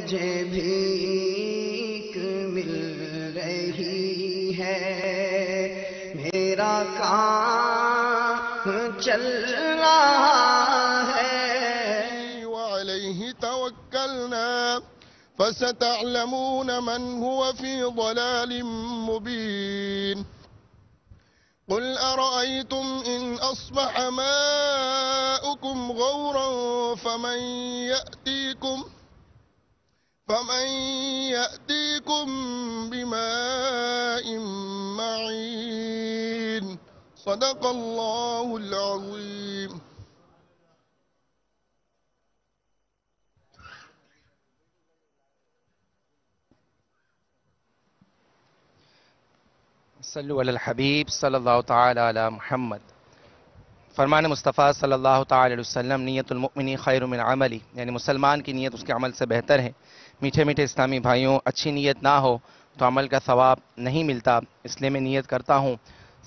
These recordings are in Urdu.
مجھے بھیک مل رہی ہے، میرا کام چل رہا ہے۔ وعليه توكلنا فستعلمون من هو في ضلال مبين قل أرأيتم إن أصبح ماؤكم غورا فمن يأتيكم بماء معين صدق الله العظيم۔ صلو علی الحبیب صلی اللہ تعالی علی محمد۔ فرمان مصطفیٰ صلی اللہ تعالی علیہ وسلم، نیت المؤمن خیر من عملی، یعنی مسلمان کی نیت اس کے عمل سے بہتر ہے۔ میٹھے میٹھے اسلامی بھائیوں، اچھی نیت نہ ہو تو عمل کا ثواب نہیں ملتا، اس لیے میں نیت کرتا ہوں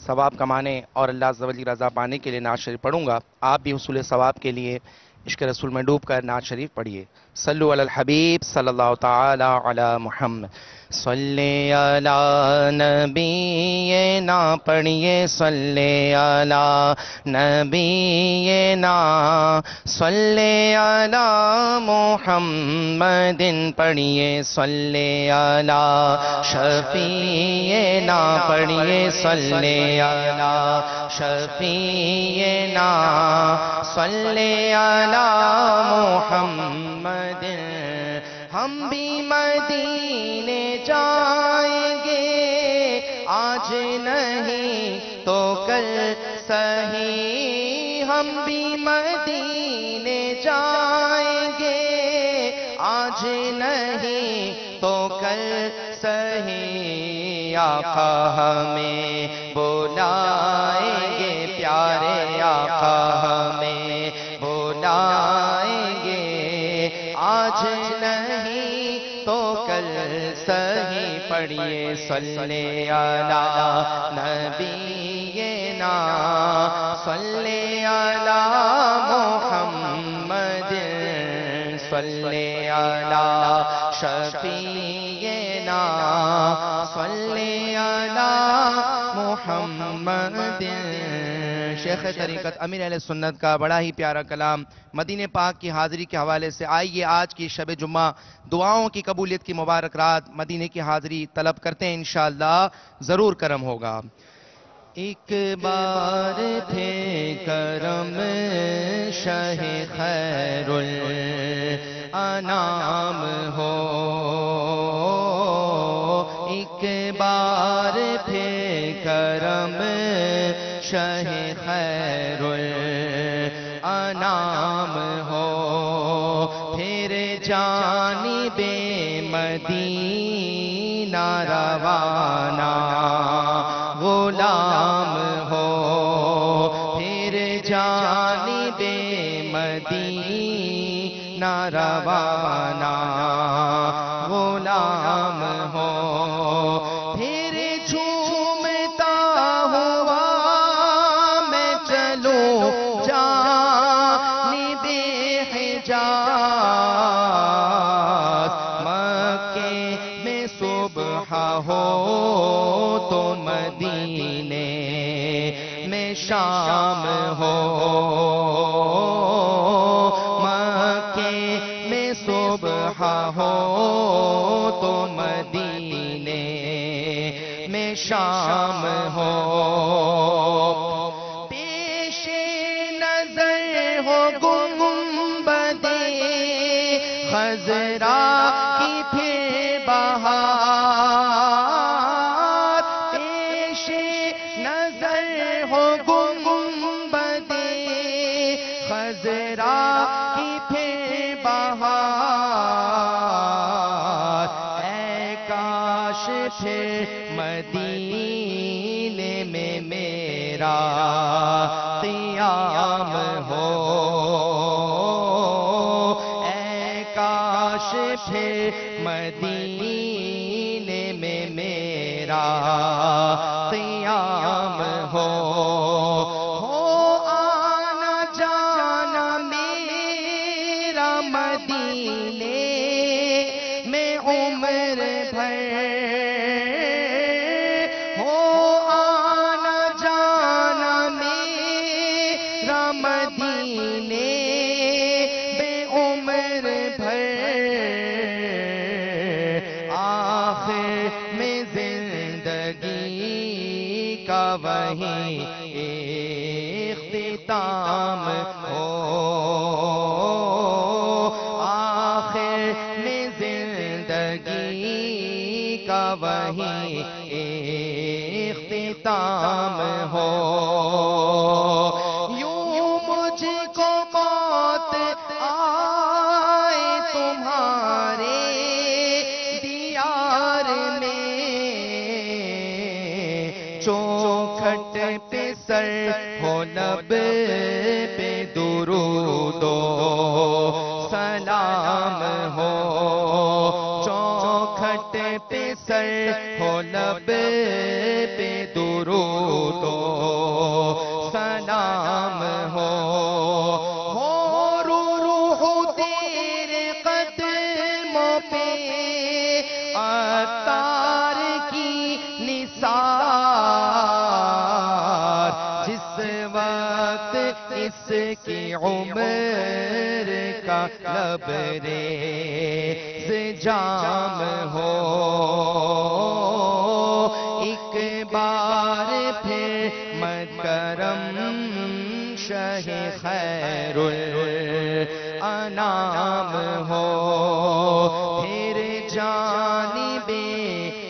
ثواب کمانے اور اللہ عز و جل کی رضا پانے کے لیے نعت شریف پڑھوں گا۔ آپ بھی حصول ثواب کے لیے عشق رسول میں ڈوب کر نعت شریف پڑھیے۔ صلو علی الحبیب صلی اللہ تعالی علی محمد۔ صلی علی نبینا پڑھیے، صلی علی نبینا، صلی علی محمد پڑھیے، صلی علی شفیعنا پڑھیے، صلی علی شفیعنا، صلی علی محمد۔ ہم بھی مدینے جائیں گے، آج نہیں تو کل سہی، ہم بھی مدینے جائیں گے، آج نہیں تو کل سہی، آقا ہمیں بلائیں گے، پیارے آقا ہمیں بلائیں گے، آج نہیں تو کل سہی، پڑھیے صلی علی نبینا، صلی علی محمد، صلی علی شفیعنا، صلی علی محمد۔ شیخ طریقت امیر اہل سنت کا بڑا ہی پیارا کلام مدینہ پاک کی حاضری کے حوالے سے۔ آئیے آج کی شب جمعہ دعاؤں کی قبولیت کی مبارک رات، مدینہ کی حاضری طلب کرتے ہیں، انشاءاللہ ضرور کرم ہوگا۔ ایک بار تھے کرم شہ خیر الانام ہو، ایک بار تھے کرم شہ خیر الانام ہو، پھر جانب مدینہ روانہ غلام ہو، پھر جانب مدینہ روانہ غلام ہو، پھر جھومتا ہوا میں چلوں جانب حجاز، مکے میں صبح ہو تو مدینے میں شام ہو، مکے میں صبح ہو تو مدینے میں شام ہو، پیش نظر ہو گنبد خضرا کی پھر بہار، پیش نظر ہو گنبد خضرا کی پھر بہار، اے کاش پھر مدینے میں میرا قیام ہو، اے کاش پھر مدینے میں میرا قیام ہو، آنا جانا میرا مدینے عمر بھر ہو آنا جانا میرا مدینے بے عمر بھر آخر میں زندگی کا وہیں اختتام ہو آخر میں زندگی کا وہیں اختتام ہو یوں مجھ کو موت آئے تمہارے دیار میں چوکھٹ پہ سر ہو لب پہ درود و سلام ہو چوکھٹ پہ سر ہو لب پہ درود و سلام ہو روح تیرے قدموں پہ عطار کی نثار جس وقت اس کی عمر کا لبریز جام ہو ایک بار پھر مکرم شہ خیر الانام ہو پھر جانب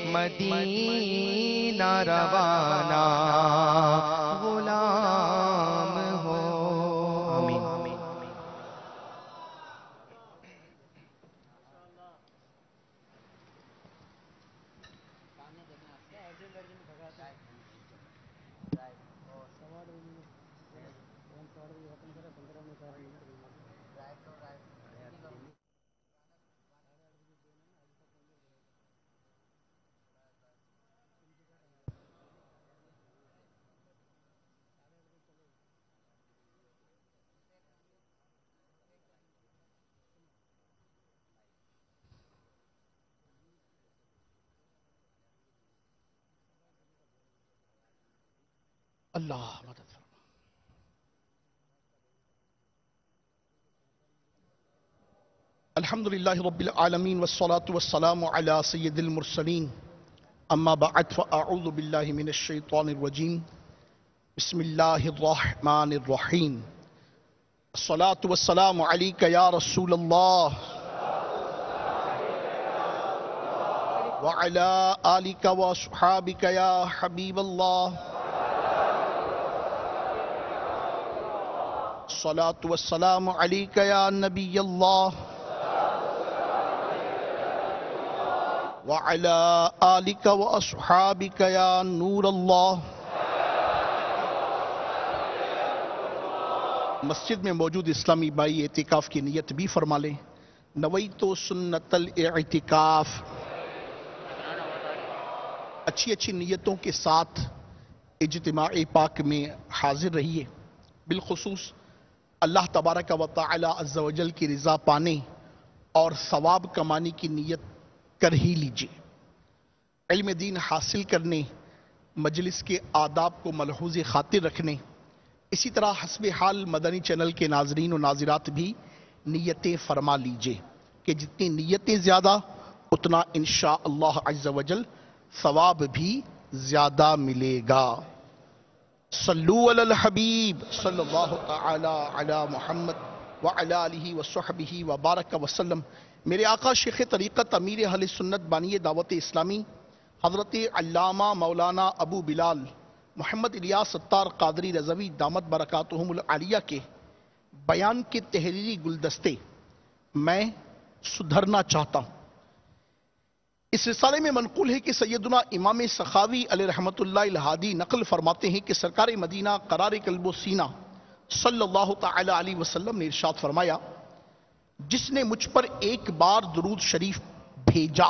مدینہ روانہ غلام ہو آمین اللہ مدد فرما الحمدللہ رب العالمین والصلاة والسلام علی سید المرسلین اما بعد فاعوذ باللہ من الشیطان الرجیم بسم اللہ الرحمن الرحیم الصلاة والسلام علیک یا رسول اللہ وعلی آلک وصحابک یا حبیب اللہ الصلاة والسلام علیک یا نبی اللہ وعلی آلک واصحابک یا نور اللہ مسجد میں موجود اسلامی بھائی اعتکاف کی نیت بھی فرما لیں نویت سنت الاعتکاف اچھی اچھی نیتوں کے ساتھ اجتماع پاک میں حاضر رہیے بالخصوص اللہ تبارک و تعالی عز و جل کی رضا پانے اور ثواب کمانے کی نیت کر ہی لیجیے علم دین حاصل کرنے مجلس کے آداب کو ملحوظ خاطر رکھنے اسی طرح حسب حال مدنی چینل کے ناظرین و ناظرات بھی نیتیں فرما لیجیے کہ جتنی نیتیں زیادہ اتنا انشاءاللہ عز و جل ثواب بھی زیادہ ملے گا صلو علی الحبیب صلی اللہ تعالی علی محمد وعلی آلہ وصحبہ وبارک وسلم میرے آقا شیخ طریقت امیر اہل سنت بانی دعوت اسلامی حضرت علامہ مولانا ابو بلال محمد الیاس ستار قادری رضوی دامت برکاتہم العالیہ کے بیان کے تحریری گلدستے میں سدھرنا چاہتا ہوں اس رسالے میں منقول ہے کہ سیدنا امام سخاوی علیہ رحمت اللہ الہادی نقل فرماتے ہیں کہ سرکار مدینہ قرار قلب و سینہ صلی اللہ تعالی علیہ وسلم نے ارشاد فرمایا جس نے مجھ پر ایک بار درود شریف بھیجا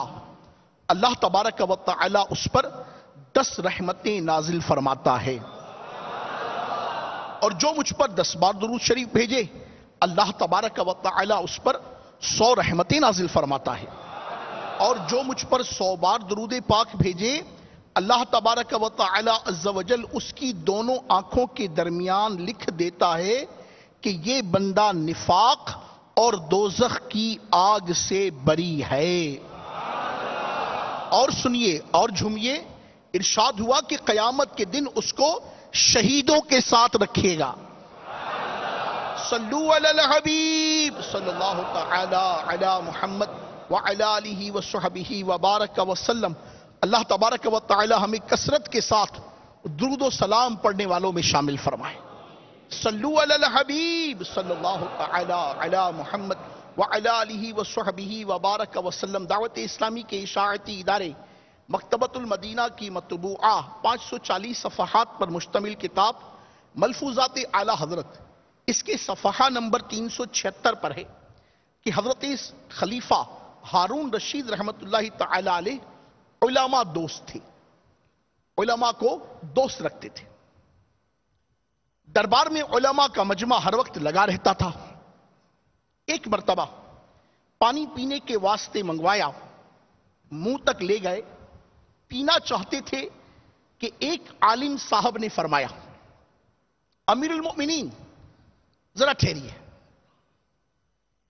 اللہ تبارک و تعالی اس پر 10 رحمتیں نازل فرماتا ہے اور جو مجھ پر 10 بار درود شریف بھیجے اللہ تبارک و تعالی اس پر 100 رحمتیں نازل فرماتا ہے اور جو مجھ پر 100 بار درود پاک بھیجے اللہ تبارک و تعالی عز و جل اس کی دونوں آنکھوں کے درمیان لکھ دیتا ہے کہ یہ بندہ نفاق اور دوزخ کی آگ سے بری ہے. اور سنیے اور جھومیے، ارشاد ہوا کہ قیامت کے دن اس کو شہیدوں کے ساتھ رکھے گا. صلو علی الحبیب صلی اللہ تعالی علی محمد وعلی آلہ وصحبہ وبارک وسلم. اللہ تبارک و تعالی ہمیں کثرت کے ساتھ درود و سلام پڑھنے والوں میں شامل فرمائے. صلو علی الحبیب صلی اللہ تعالی علی محمد وعلی آلہ وصحبہ وبارک وسلم. دعوت اسلامی کے اشاعتی ادارے مکتبۃ المدینہ کی مطبوعہ 540 صفحات پر مشتمل کتاب ملفوظات اعلی حضرت، اس کے صفحہ نمبر 376 پر ہے کہ حضرت خلیفہ ہارون رشید رحمت اللہ تعالی علیہ علماء دوست تھے، علماء کو دوست رکھتے تھے. دربار میں علماء کا مجمع ہر وقت لگا رہتا تھا. ایک مرتبہ پانی پینے کے واسطے منگوایا، منہ تک لے گئے، پینا چاہتے تھے کہ ایک عالم صاحب نے فرمایا، امیر المؤمنین ذرا ٹھہریے،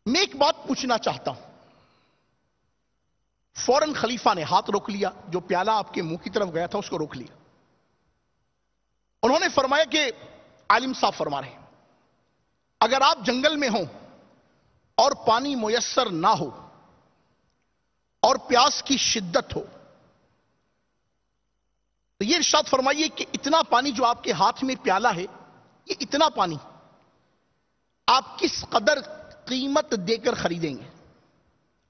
میں ایک بات پوچھنا چاہتا ہوں. فوراً خلیفہ نے ہاتھ روک لیا، جو پیالہ آپ کے منہ کی طرف گیا تھا اس کو روک لیا. انہوں نے فرمایا کہ عالم صاحب فرما رہے ہیں، اگر آپ جنگل میں ہوں اور پانی میسر نہ ہو اور پیاس کی شدت ہو تو یہ ارشاد فرمائیے کہ اتنا پانی جو آپ کے ہاتھ میں پیالہ ہے، یہ اتنا پانی آپ کس قدر قیمت دے کر خریدیں گے؟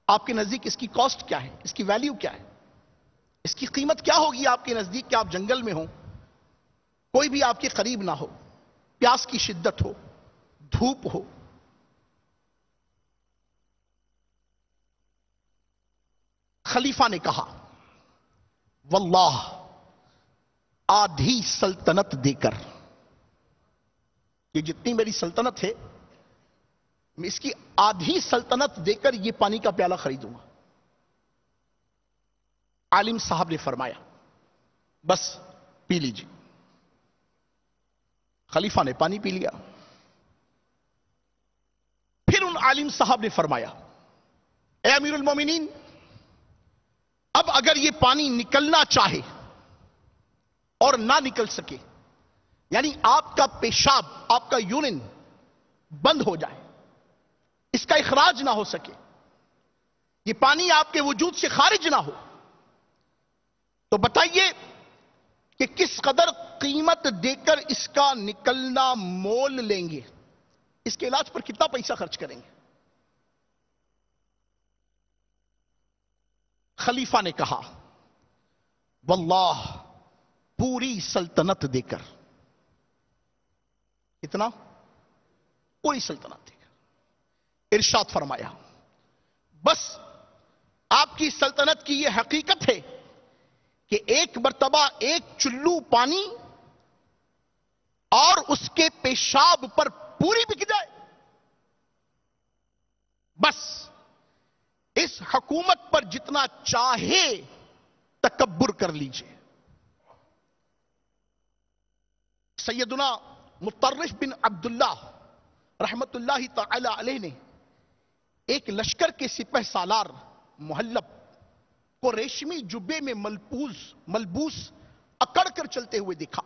آپ کے نزدیک اس کی کاسٹ کیا ہے، اس کی ویلیو کیا ہے، اس کی قیمت کیا ہوگی آپ کے نزدیک کہ آپ جنگل میں ہوں، کوئی بھی آپ کے قریب نہ ہو، پیاس کی شدت ہو، دھوپ ہو. خلیفہ نے کہا، واللہ آدھی سلطنت دے کر، یہ جتنی میری سلطنت ہے میں اس کی آدھی سلطنت دے کر یہ پانی کا پیالہ خریدوں گا. عالم صاحب نے فرمایا، بس پی لیجیے. خلیفہ نے پانی پی لیا. پھر ان عالم صاحب نے فرمایا، اے امیر المومنین، اب اگر یہ پانی نکلنا چاہے اور نہ نکل سکے، یعنی آپ کا پیشاب، آپ کا یورین بند ہو جائے، اس کا اخراج نہ ہو سکے، یہ پانی آپ کے وجود سے خارج نہ ہو، تو بتائیے کہ کس قدر قیمت دے کر اس کا نکلنا مول لیں گے، اس کے علاج پر کتنا پیسہ خرچ کریں گے؟ خلیفہ نے کہا، واللہ پوری سلطنت دے کر. کتنا؟ پوری سلطنت دے کر. ارشاد فرمایا، بس آپ کی سلطنت کی یہ حقیقت ہے کہ ایک مرتبہ ایک چلو پانی اور اس کے پیشاب پر پوری بک جائے، بس اس حکومت پر جتنا چاہے تکبر کر لیجئے. سیدنا مطرف بن عبداللہ رحمت اللہ تعالی علیہ نے ایک لشکر کے سپہ سالار محلب کو ریشمی جبے میں ملبوس اکڑ کر چلتے ہوئے دیکھا.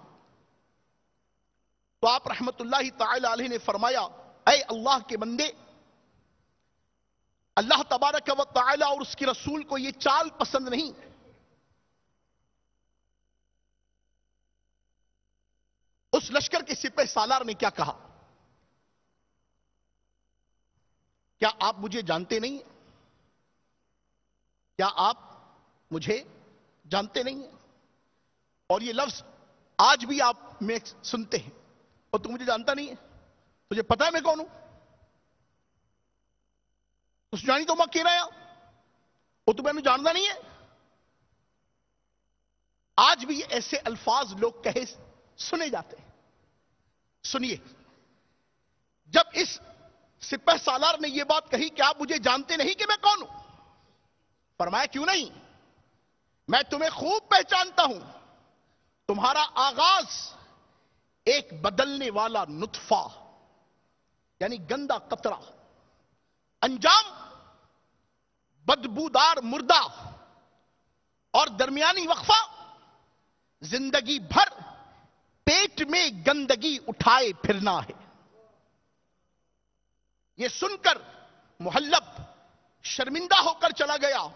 تو آپ رحمت اللہ تعالی علیہ نے فرمایا، اے اللہ کے بندے، اللہ تبارک و تعالی اور اس کے رسول کو یہ چال پسند نہیں. اس لشکر کے سپہ سالار نے کیا کہا، کیا آپ مجھے جانتے نہیں؟ کیا آپ مجھے جانتے نہیں ہیں؟ اور یہ لفظ آج بھی آپ میں سنتے ہیں، اور تو مجھے جانتا نہیں ہے، تجھے پتا ہے میں کون ہوں؟ اس جانی تو میں کہہ رہا ہوں، وہ تو میں نے جانتا نہیں ہے. آج بھی ایسے الفاظ لوگ کہے سنے جاتے ہیں. سنیے، جب اس سپہ سالار نے یہ بات کہی کہ آپ مجھے جانتے نہیں کہ میں کون ہوں، فرمایا کیوں نہیں؟ میں تمہیں خوب پہچانتا ہوں. تمہارا آغاز ایک بدلنے والا نطفہ یعنی گندا قطرہ، انجام بدبودار مردہ، اور درمیانی وقفہ زندگی بھر پیٹ میں گندگی اٹھائے پھرنا ہے. یہ سن کر محلب شرمندہ ہو کر چلا گیا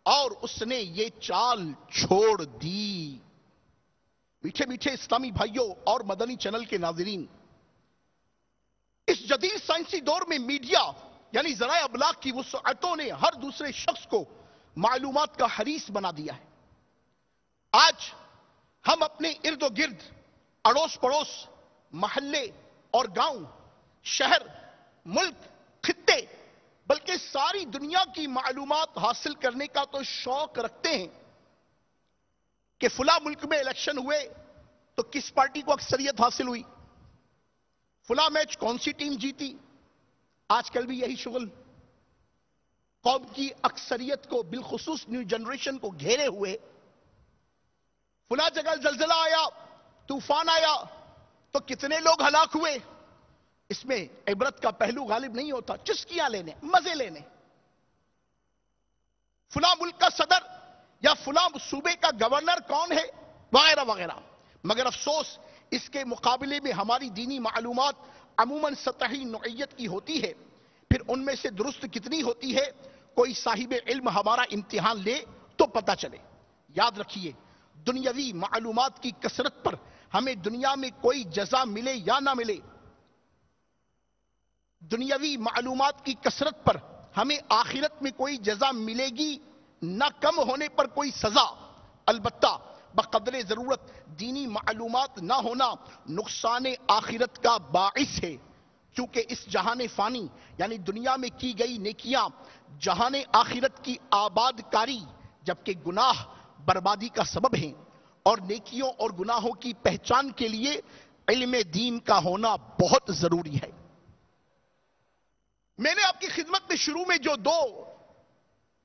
اور اس نے یہ چال چھوڑ دی. میٹھے میٹھے اسلامی بھائیوں اور مدنی چینل کے ناظرین، اس جدید سائنسی دور میں میڈیا یعنی ذرائع ابلاغ کی وسعتوں نے ہر دوسرے شخص کو معلومات کا حریص بنا دیا ہے. آج ہم اپنے ارد و گرد، اڑوس پڑوس، محلے اور گاؤں، شہر، ملک، خطے، بلکہ ساری دنیا کی معلومات حاصل کرنے کا تو شوق رکھتے ہیں کہ فلاں ملک میں الیکشن ہوئے تو کس پارٹی کو اکثریت حاصل ہوئی، فلاں میچ کون سی ٹیم جیتی. آج کل بھی یہی شغل قوم کی اکثریت کو بالخصوص نیو جنریشن کو گھیرے ہوئے. فلاں جگہ زلزلہ آیا، طوفان آیا تو کتنے لوگ ہلاک ہوئے. اس میں عبرت کا پہلو غالب نہیں ہوتا، چسکیاں لینے، مزے لینے. فلاں ملک کا صدر یا فلاں صوبے کا گورنر کون ہے وغیرہ وغیرہ. مگر افسوس اس کے مقابلے میں ہماری دینی معلومات عموماً سطحی نوعیت کی ہوتی ہے. پھر ان میں سے درست کتنی ہوتی ہے کوئی صاحب علم ہمارا امتحان لے تو پتہ چلے. یاد رکھیے، دنیاوی معلومات کی کثرت پر ہمیں دنیا میں کوئی جزا ملے یا نہ ملے، دنیاوی معلومات کی کثرت پر ہمیں آخرت میں کوئی جزا ملے گی نہ کم ہونے پر کوئی سزا. البتہ بقدر ضرورت دینی معلومات نہ ہونا نقصان آخرت کا باعث ہے، کیونکہ اس جہان فانی یعنی دنیا میں کی گئی نیکیاں جہان آخرت کی آباد کاری جبکہ گناہ بربادی کا سبب ہیں. اور نیکیوں اور گناہوں کی پہچان کے لیے علم دین کا ہونا بہت ضروری ہے. میں نے آپ کی خدمت میں شروع میں جو دو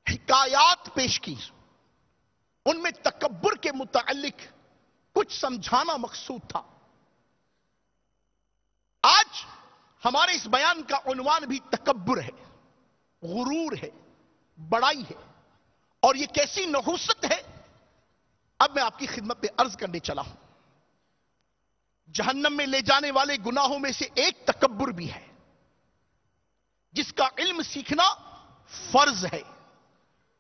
حکایات پیش کی ان میں تکبر کے متعلق کچھ سمجھانا مقصود تھا. آج ہمارے اس بیان کا عنوان بھی تکبر ہے، غرور ہے، بڑائی ہے. اور یہ کیسی نحوست ہے اب میں آپ کی خدمت میں عرض کرنے چلا ہوں. جہنم میں لے جانے والے گناہوں میں سے ایک تکبر بھی ہے جس کا علم سیکھنا فرض ہے.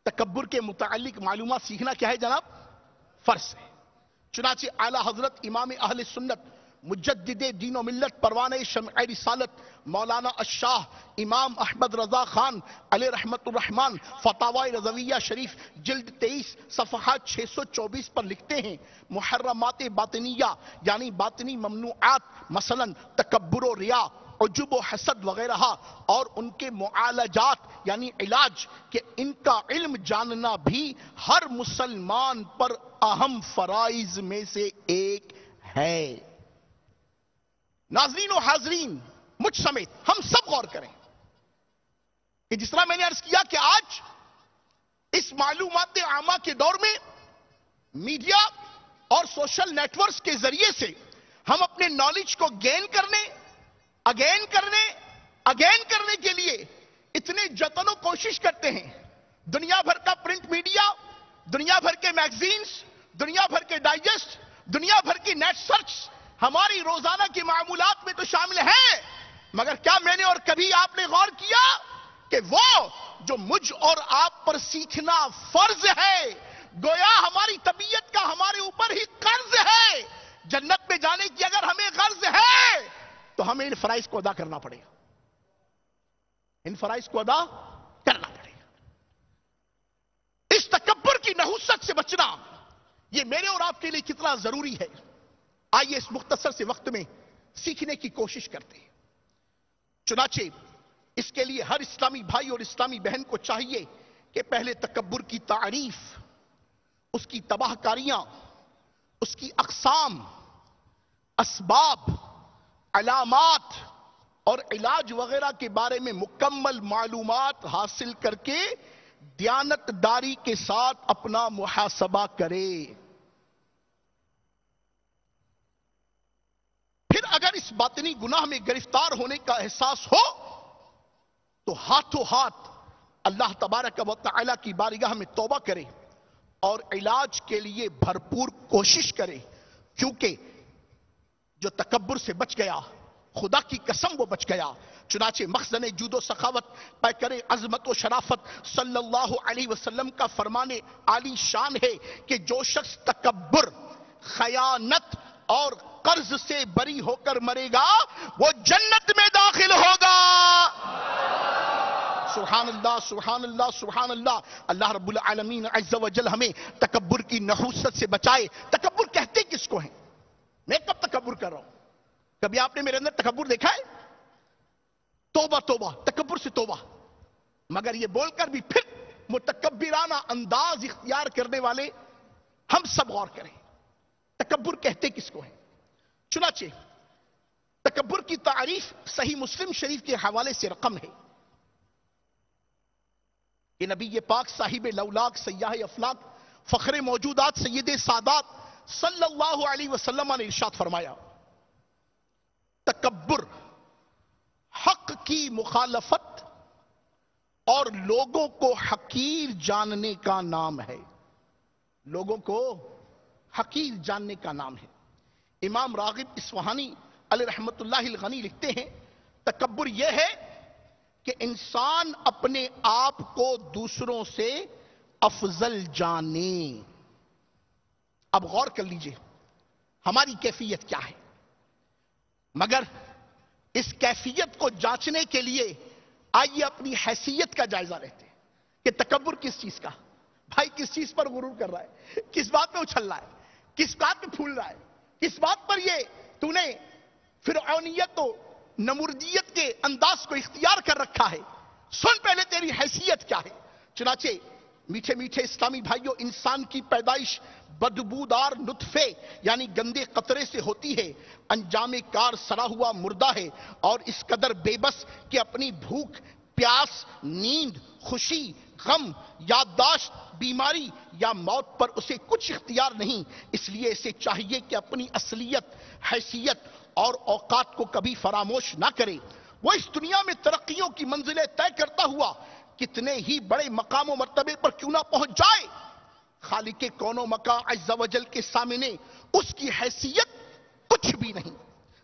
تکبر کے متعلق معلومات سیکھنا کیا ہے جناب؟ فرض ہے. چنانچہ اعلی حضرت امام اہل سنت مجدد دین و ملت پروانہ شمع رسالت مولانا الشاہ امام احمد رضا خان علیہ رحمت الرحمن فتاوی رضویہ شریف جلد 23 صفحات 624 پر لکھتے ہیں، محرمات باطنیہ یعنی باطنی ممنوعات مثلا تکبر و ریا، عجب و حسد وغیرہ اور ان کے معالجات یعنی علاج کہ ان کا علم جاننا بھی ہر مسلمان پر اہم فرائض میں سے ایک ہے. ناظرین و حاضرین مجھ سمیت ہم سب غور کریں کہ جس طرح میں نے عرض کیا کہ آج اس معلومات عامہ کے دور میں میڈیا اور سوشل نیٹ ورکس کے ذریعے سے ہم اپنے نالج کو گین کرنے کرنے کے لیے اتنے جتن و کوشش کرتے ہیں. دنیا بھر کا پرنٹ میڈیا، دنیا بھر کے میگزینز، دنیا بھر کے ڈائجسٹ، دنیا بھر کی نیٹ سرچ ہماری روزانہ کی معمولات میں تو شامل ہیں. مگر کیا میں نے اور کبھی آپ نے غور کیا کہ وہ جو مجھ اور آپ پر سیکھنا فرض ہے گویا ہماری طبیعت کا ہمارے اوپر ہی قرض ہے. جنت میں جانے کی اگر ہمیں غرض ہے تو ہمیں ان فرائض کو ادا کرنا پڑے گا، ان فرائض کو ادا کرنا پڑے گا. اس تکبر کی نحوست سے بچنا یہ میرے اور آپ کے لیے کتنا ضروری ہے، آئیے اس مختصر سے وقت میں سیکھنے کی کوشش کرتے ہیں. چنانچہ اس کے لیے ہر اسلامی بھائی اور اسلامی بہن کو چاہیے کہ پہلے تکبر کی تعریف، اس کی تباہ کاریاں، اس کی اقسام، اسباب، علامات اور علاج وغیرہ کے بارے میں مکمل معلومات حاصل کر کے دیانتداری کے ساتھ اپنا محاسبہ کرے. پھر اگر اس باطنی گناہ میں گرفتار ہونے کا احساس ہو تو ہاتھوں ہاتھ اللہ تبارک و تعالی کی بارگاہ میں توبہ کرے اور علاج کے لیے بھرپور کوشش کرے. کیونکہ جو تکبر سے بچ گیا، خدا کی قسم وہ بچ گیا. چنانچہ مخزن جود و سخاوت پیکر عظمت و شرافت صلی اللہ علیہ وسلم کا فرمان عالی شان ہے کہ جو شخص تکبر، خیانت اور قرض سے بری ہو کر مرے گا وہ جنت میں داخل ہوگا. سبحان اللہ سبحان اللہ سبحان اللہ. اللہ رب العالمین عز و جل ہمیں تکبر کی نحوست سے بچائے. تکبر کہتے کس کو ہیں؟ میں کب تکبر کر رہا ہوں؟ کبھی آپ نے میرے اندر تکبر دیکھا ہے؟ توبہ توبہ، تکبر سے توبہ. مگر یہ بول کر بھی پھر متکبرانہ انداز اختیار کرنے والے ہم سب غور کریں. تکبر کہتے کس کو ہیں؟ چنانچہ تکبر کی تعریف صحیح مسلم شریف کے حوالے سے رقم ہے کہ نبی پاک صاحب لولاک سیاح افلاک فخر موجودات سید سادات صلی اللہ علیہ وسلم نے ارشاد فرمایا، تکبر حق کی مخالفت اور لوگوں کو حقیر جاننے کا نام ہے. لوگوں کو حقیر جاننے کا نام ہے. امام راغب اصفہانی علیہ رحمت اللہ الغنی لکھتے ہیں، تکبر یہ ہے کہ انسان اپنے آپ کو دوسروں سے افضل جانے. اب غور کر لیجئے ہماری کیفیت کیا ہے. مگر اس کیفیت کو جانچنے کے لیے آئیے اپنی حیثیت کا جائزہ لیتے ہیں کہ تکبر کس چیز کا. بھائی کس چیز پر غرور کر رہا ہے؟ کس بات پہ اچھل رہا ہے؟ کس بات پہ پھول رہا ہے؟ کس بات پر یہ تو نے فرعونیت و نمردیت کے انداز کو اختیار کر رکھا ہے؟ سن پہلے تیری حیثیت کیا ہے. چنانچہ میٹھے میٹھے اسلامی بھائیوں، انسان کی پیدائش بدبودار نطفے یعنی گندے قطرے سے ہوتی ہے. انجام کار سڑا ہوا مردہ ہے اور اس قدر بے بس کہ اپنی بھوک، پیاس، نیند، خوشی، غم، یادداشت، بیماری یا موت پر اسے کچھ اختیار نہیں. اس لیے اسے چاہیے کہ اپنی اصلیت، حیثیت اور اوقات کو کبھی فراموش نہ کرے. وہ اس دنیا میں ترقیوں کی منزلیں طے کرتا ہوا کتنے ہی بڑے مقام و مرتبے پر کیوں نہ پہنچ جائے، خالق کون و مکان عز و جل کے سامنے اس کی حیثیت کچھ بھی نہیں.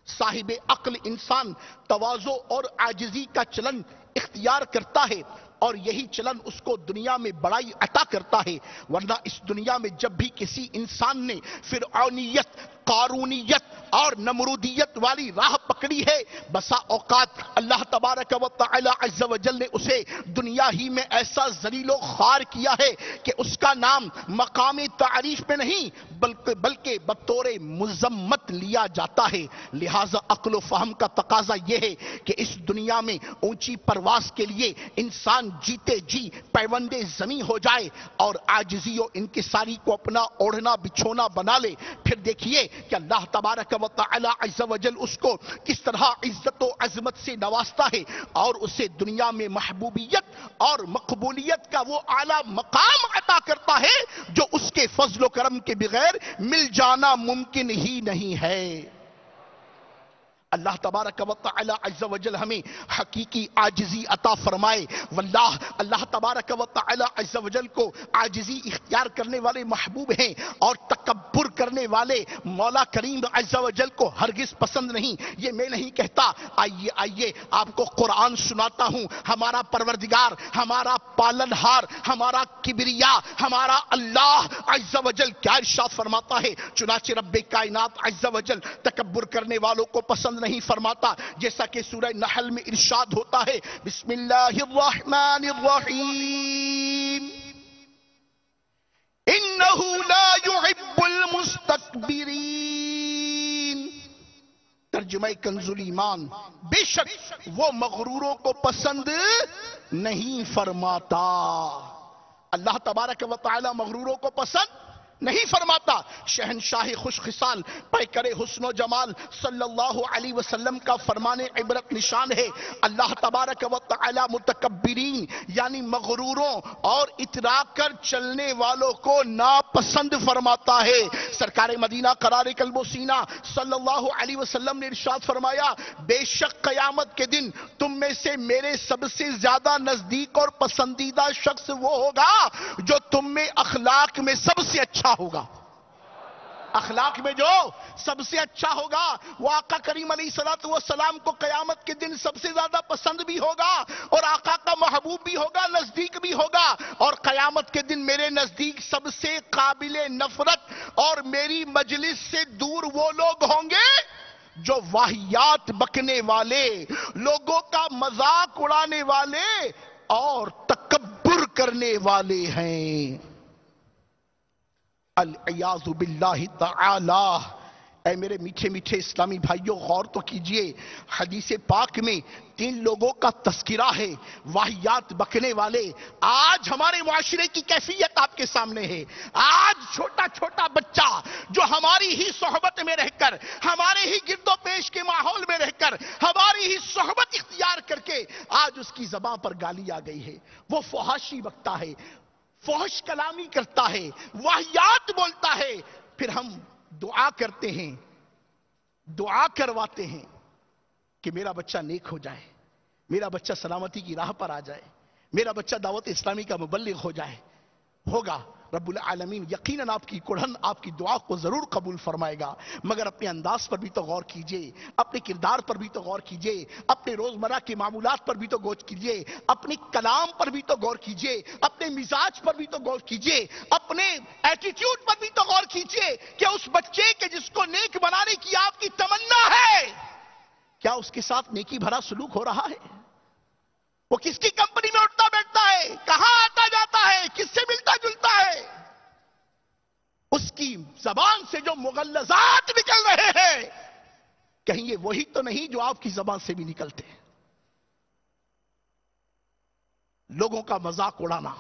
صاحب عقل انسان تواضع اور عاجزی کا چلن اختیار کرتا ہے اور یہی چلن اس کو دنیا میں بڑائی عطا کرتا ہے. ورنہ اس دنیا میں جب بھی کسی انسان نے فرعونیت، قارونیت اور نمرودیت والی راہ پکڑی ہے، بسا اوقات اللہ تبارک و تعالی عز و جل نے اسے دنیا ہی میں ایسا ذلیل و خوار کیا ہے کہ اس کا نام مقام تعریف میں نہیں بلکہ بطور مذمت لیا جاتا ہے. لہذا عقل و فہم کا تقاضا یہ ہے کہ اس دنیا میں اونچی پرواز کے لیے انسان جیتے جی پیوند زمین ہو جائے اور عاجزی و انکساری کو اپنا اوڑھنا بچھونا بنا لے. پھر دیکھیے کہ اللہ تبارک و تعالی عز و جل اس کو کس طرح عزت و عظمت سے نوازتا ہے اور اسے دنیا میں محبوبیت اور مقبولیت کا وہ اعلیٰ مقام عطا کرتا ہے جو اس کے فضل و کرم کے بغیر مل جانا ممکن ہی نہیں ہے. اللہ تبارک و تعالی عز و جل ہمیں حقیقی عاجزی عطا فرمائے. واللہ اللہ تبارک و تعالی عز و جل کو عاجزی اختیار کرنے والے محبوب ہیں اور تکبر کرنے والے مولا کریم عز و جل کو ہرگز پسند نہیں. یہ میں نہیں کہتا. آئیے آپ کو قرآن سناتا ہوں. ہمارا پروردگار، ہمارا پالنہار، ہمارا کبریا، ہمارا اللہ عز و جل کیا ارشاد فرماتا ہے. چنانچہ رب کائنات عز و جل تکبر کرنے والوں کو پسند نہیں فرماتا. جیسا کہ سورہ نحل میں ارشاد ہوتا ہے، بسم اللہ الرحمن الرحیم، انہو لا يحب المستکبرین. ترجمہ کنز ایمان، بے شک وہ مغروروں کو پسند نہیں فرماتا. اللہ تبارک و تعالی مغروروں کو پسند نہیں فرماتا. شہنشاہ خوش خصال پیکر حسن و جمال صلی اللہ علیہ وسلم کا فرمان عبرت نشان ہے. اللہ تبارک و تعالی متکبرین یعنی مغروروں اور اترا کر چلنے والوں کو ناپسند فرماتا ہے. سرکار مدینہ قرار قلب و سینہ صلی اللہ علیہ وسلم نے ارشاد فرمایا بے شک قیامت کے دن تم میں سے میرے سب سے زیادہ نزدیک اور پسندیدہ شخص وہ ہوگا جو تم میں اخلاق میں سب سے اچھا ہوگا. اخلاق میں جو سب سے اچھا ہوگا وہ آقا کریم علیہ السلام کو قیامت کے دن سب سے زیادہ پسند بھی ہوگا اور آقا کا محبوب بھی ہوگا, نزدیک بھی ہوگا. اور قیامت کے دن میرے نزدیک سب سے قابل نفرت اور میری مجلس سے دور وہ لوگ ہوں گے جو واہیات بکنے والے, لوگوں کا مذاق اڑانے والے اور تکبر کرنے والے ہیں. العیاذ باللہ تعالی. اے میرے میٹھے میٹھے اسلامی بھائیوں غور تو کیجئے, حدیث پاک میں 3 لوگوں کا تذکرہ ہے واہیات بکنے والے. آج ہمارے معاشرے کی کیفیت آپ کے سامنے ہے. آج چھوٹا چھوٹا بچہ جو ہماری ہی صحبت میں رہ کر, ہمارے ہی گرد و پیش کے ماحول میں رہ کر, ہماری ہی صحبت اختیار کر کے آج اس کی زبان پر گالی آ گئی ہے. وہ فحاشی بکتا ہے, فحش کلامی کرتا ہے, واہیات بولتا ہے. پھر ہم دعا کرتے ہیں, دعا کرواتے ہیں کہ میرا بچہ نیک ہو جائے, میرا بچہ سلامتی کی راہ پر آ جائے, میرا بچہ دعوت اسلامی کا مبلغ ہو جائے. ہوگا رب العالمین یقیناً آپ کی کڑھن آپ کی دعا کو ضرور قبول فرمائے گا. مگر اپنے انداز پر بھی تو غور کیجئے, اپنے کردار پر بھی تو غور کیجئے, اپنے روزمرہ کے معمولات پر بھی تو غور کیجئے, اپنے کلام پر بھی تو غور کیجئے, اپنے مزاج پر بھی تو غور کیجئے, اپنے ایٹیٹیوڈ پر بھی تو غور کیجئے کہ اس بچے کے جس کو نیک بنانے کی آپ کی تمنا ہے, کیا اس کے ساتھ نیکی بھرا سلوک ہو رہا ہے؟ وہ کس کی کمپنی میں اٹھتا بیٹھتا ہے, کہاں آتا جاتا ہے, کس سے ملتا جلتا ہے؟ اس کی زبان سے جو مغلظات نکل رہے ہیں کہیں یہ وہی تو نہیں جو آپ کی زبان سے بھی نکلتے ہیں؟ لوگوں کا مذاق اڑانا,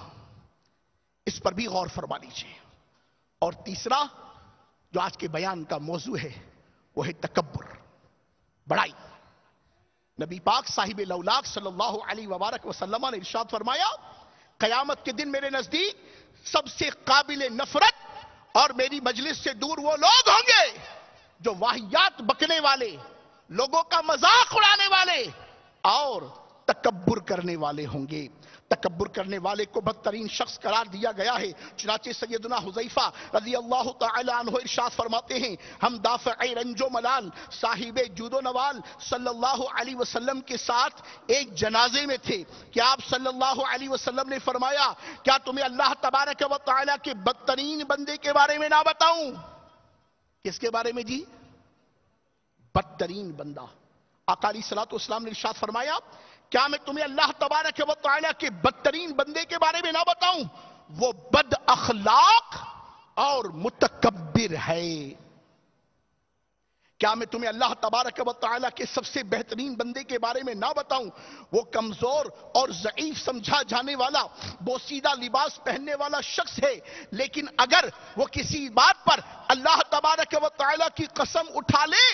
اس پر بھی غور فرما لیجیے. اور تیسرا جو آج کے بیان کا موضوع ہے وہ ہے تکبر, بڑائی. نبی پاک صاحب لولاک صلی اللہ علیہ وبارک وسلم نے ارشاد فرمایا قیامت کے دن میرے نزدیک سب سے قابل نفرت اور میری مجلس سے دور وہ لوگ ہوں گے جو واہیات بکنے والے, لوگوں کا مذاق اڑانے والے اور تکبر کرنے والے ہوں گے. تکبر کرنے والے کو بدترین شخص قرار دیا گیا ہے. چنانچہ سیدنا حذیفہ رضی اللہ تعالی عنہ ارشاد فرماتے ہیں ہم دافع رنج و ملال صاحب جود و نوال صلی اللہ علیہ وسلم کے ساتھ ایک جنازے میں تھے کہ آپ صلی اللہ علیہ وسلم نے فرمایا کیا تمہیں اللہ تبارک و تعالی کے بدترین بندے کے بارے میں نہ بتاؤں؟ کس کے بارے میں جی؟ بدترین بندہ. آقا علیہ الصلوۃ والسلام نے ارشاد فرمایا کیا میں تمہیں اللہ تبارک و تعالی کے بدترین بندے کے بارے میں نہ بتاؤں؟ وہ بد اخلاق اور متکبر ہے. کیا میں تمہیں اللہ تبارک و تعالی کے سب سے بہترین بندے کے بارے میں نہ بتاؤں؟ وہ کمزور اور ضعیف سمجھا جانے والا بوسیدہ لباس پہننے والا شخص ہے, لیکن اگر وہ کسی بات پر اللہ تبارک و تعالی کی قسم اٹھا لے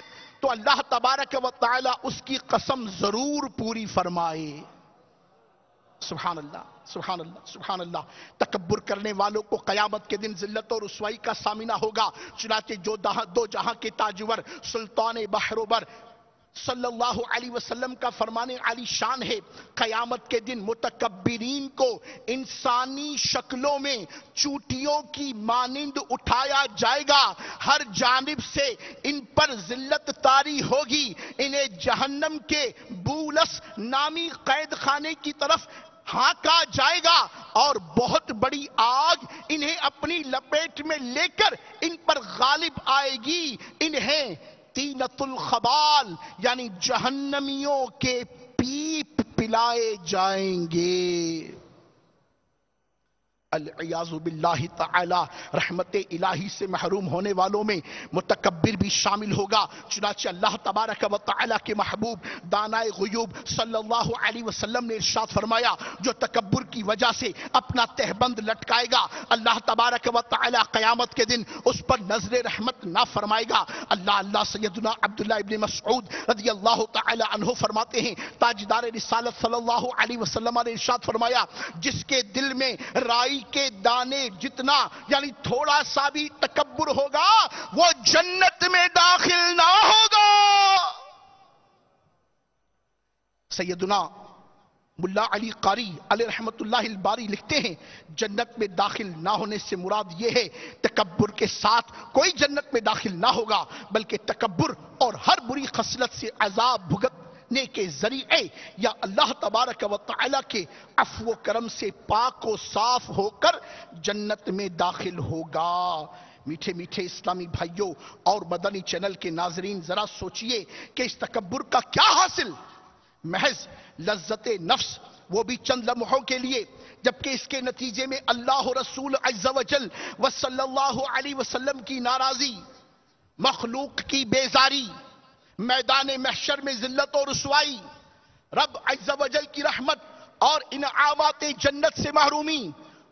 تو اللہ تبارک و تعالی اس کی قسم ضرور پوری فرمائے. سبحان اللہ, سبحان اللہ, سبحان اللہ. تکبر کرنے والوں کو قیامت کے دن ذلت اور رسوائی کا سامنا ہوگا. چنانچہ جو دو جہاں کے تاجور سلطان بحر و بر صلی اللہ علیہ وسلم کا فرمان عالی شان ہے قیامت کے دن متکبرین کو انسانی شکلوں میں چوٹیوں کی مانند اٹھایا جائے گا. ہر جانب سے ان پر ذلت طاری ہوگی. انہیں جہنم کے بولس نامی قید خانے کی طرف ہانکا جائے گا اور بہت بڑی آگ انہیں اپنی لپیٹ میں لے کر ان پر غالب آئے گی. انہیں تینت الخبال یعنی جہنمیوں کے پیپ پلائے جائیں گے. العیاذ باللہ تعالی رحمت الہی سے محروم ہونے والوں میں متکبر بھی شامل ہوگا. چنانچہ اللہ تبارک و تعالی کے محبوب دانائے غیوب صلی اللہ علیہ وسلم نے ارشاد فرمایا جو تکبر کی وجہ سے اپنا تہبند لٹکائے گا اللہ تبارک و تعالی قیامت کے دن اس پر نظر رحمت نہ فرمائے گا. اللہ سیدنا عبداللہ ابن مسعود رضی اللہ تعالی عنہ فرماتے ہیں تاجدار رسالت صلی اللہ علیہ وسلم نے ارشاد فرمایا جس کے دل میں رائی کے دانے جتنا یعنی تھوڑا سا بھی تکبر ہوگا وہ جنت میں داخل نہ ہوگا. سیدنا ملا علی قاری علیہ رحمت اللہ الباری لکھتے ہیں جنت میں داخل نہ ہونے سے مراد یہ ہے تکبر کے ساتھ کوئی جنت میں داخل نہ ہوگا بلکہ تکبر اور ہر بری خصلت سے عذاب بھگتنے کے ذریعے یا اللہ تبارک و تعالی کے عفو و کرم سے پاک و صاف ہو کر جنت میں داخل ہوگا. میٹھے میٹھے اسلامی بھائیوں اور مدنی چینل کے ناظرین ذرا سوچئے کہ اس تکبر کا کیا حاصل؟ محض لذت نفس وہ بھی چند لمحوں کے لیے جبکہ اس کے نتیجے میں اللہ رسول عز و جل و صلی اللہ علیہ وسلم کی ناراضی مخلوق کی بیزاری میدان محشر میں ذلت و رسوائی رب عز و جل کی رحمت اور انعامات جنت سے محرومی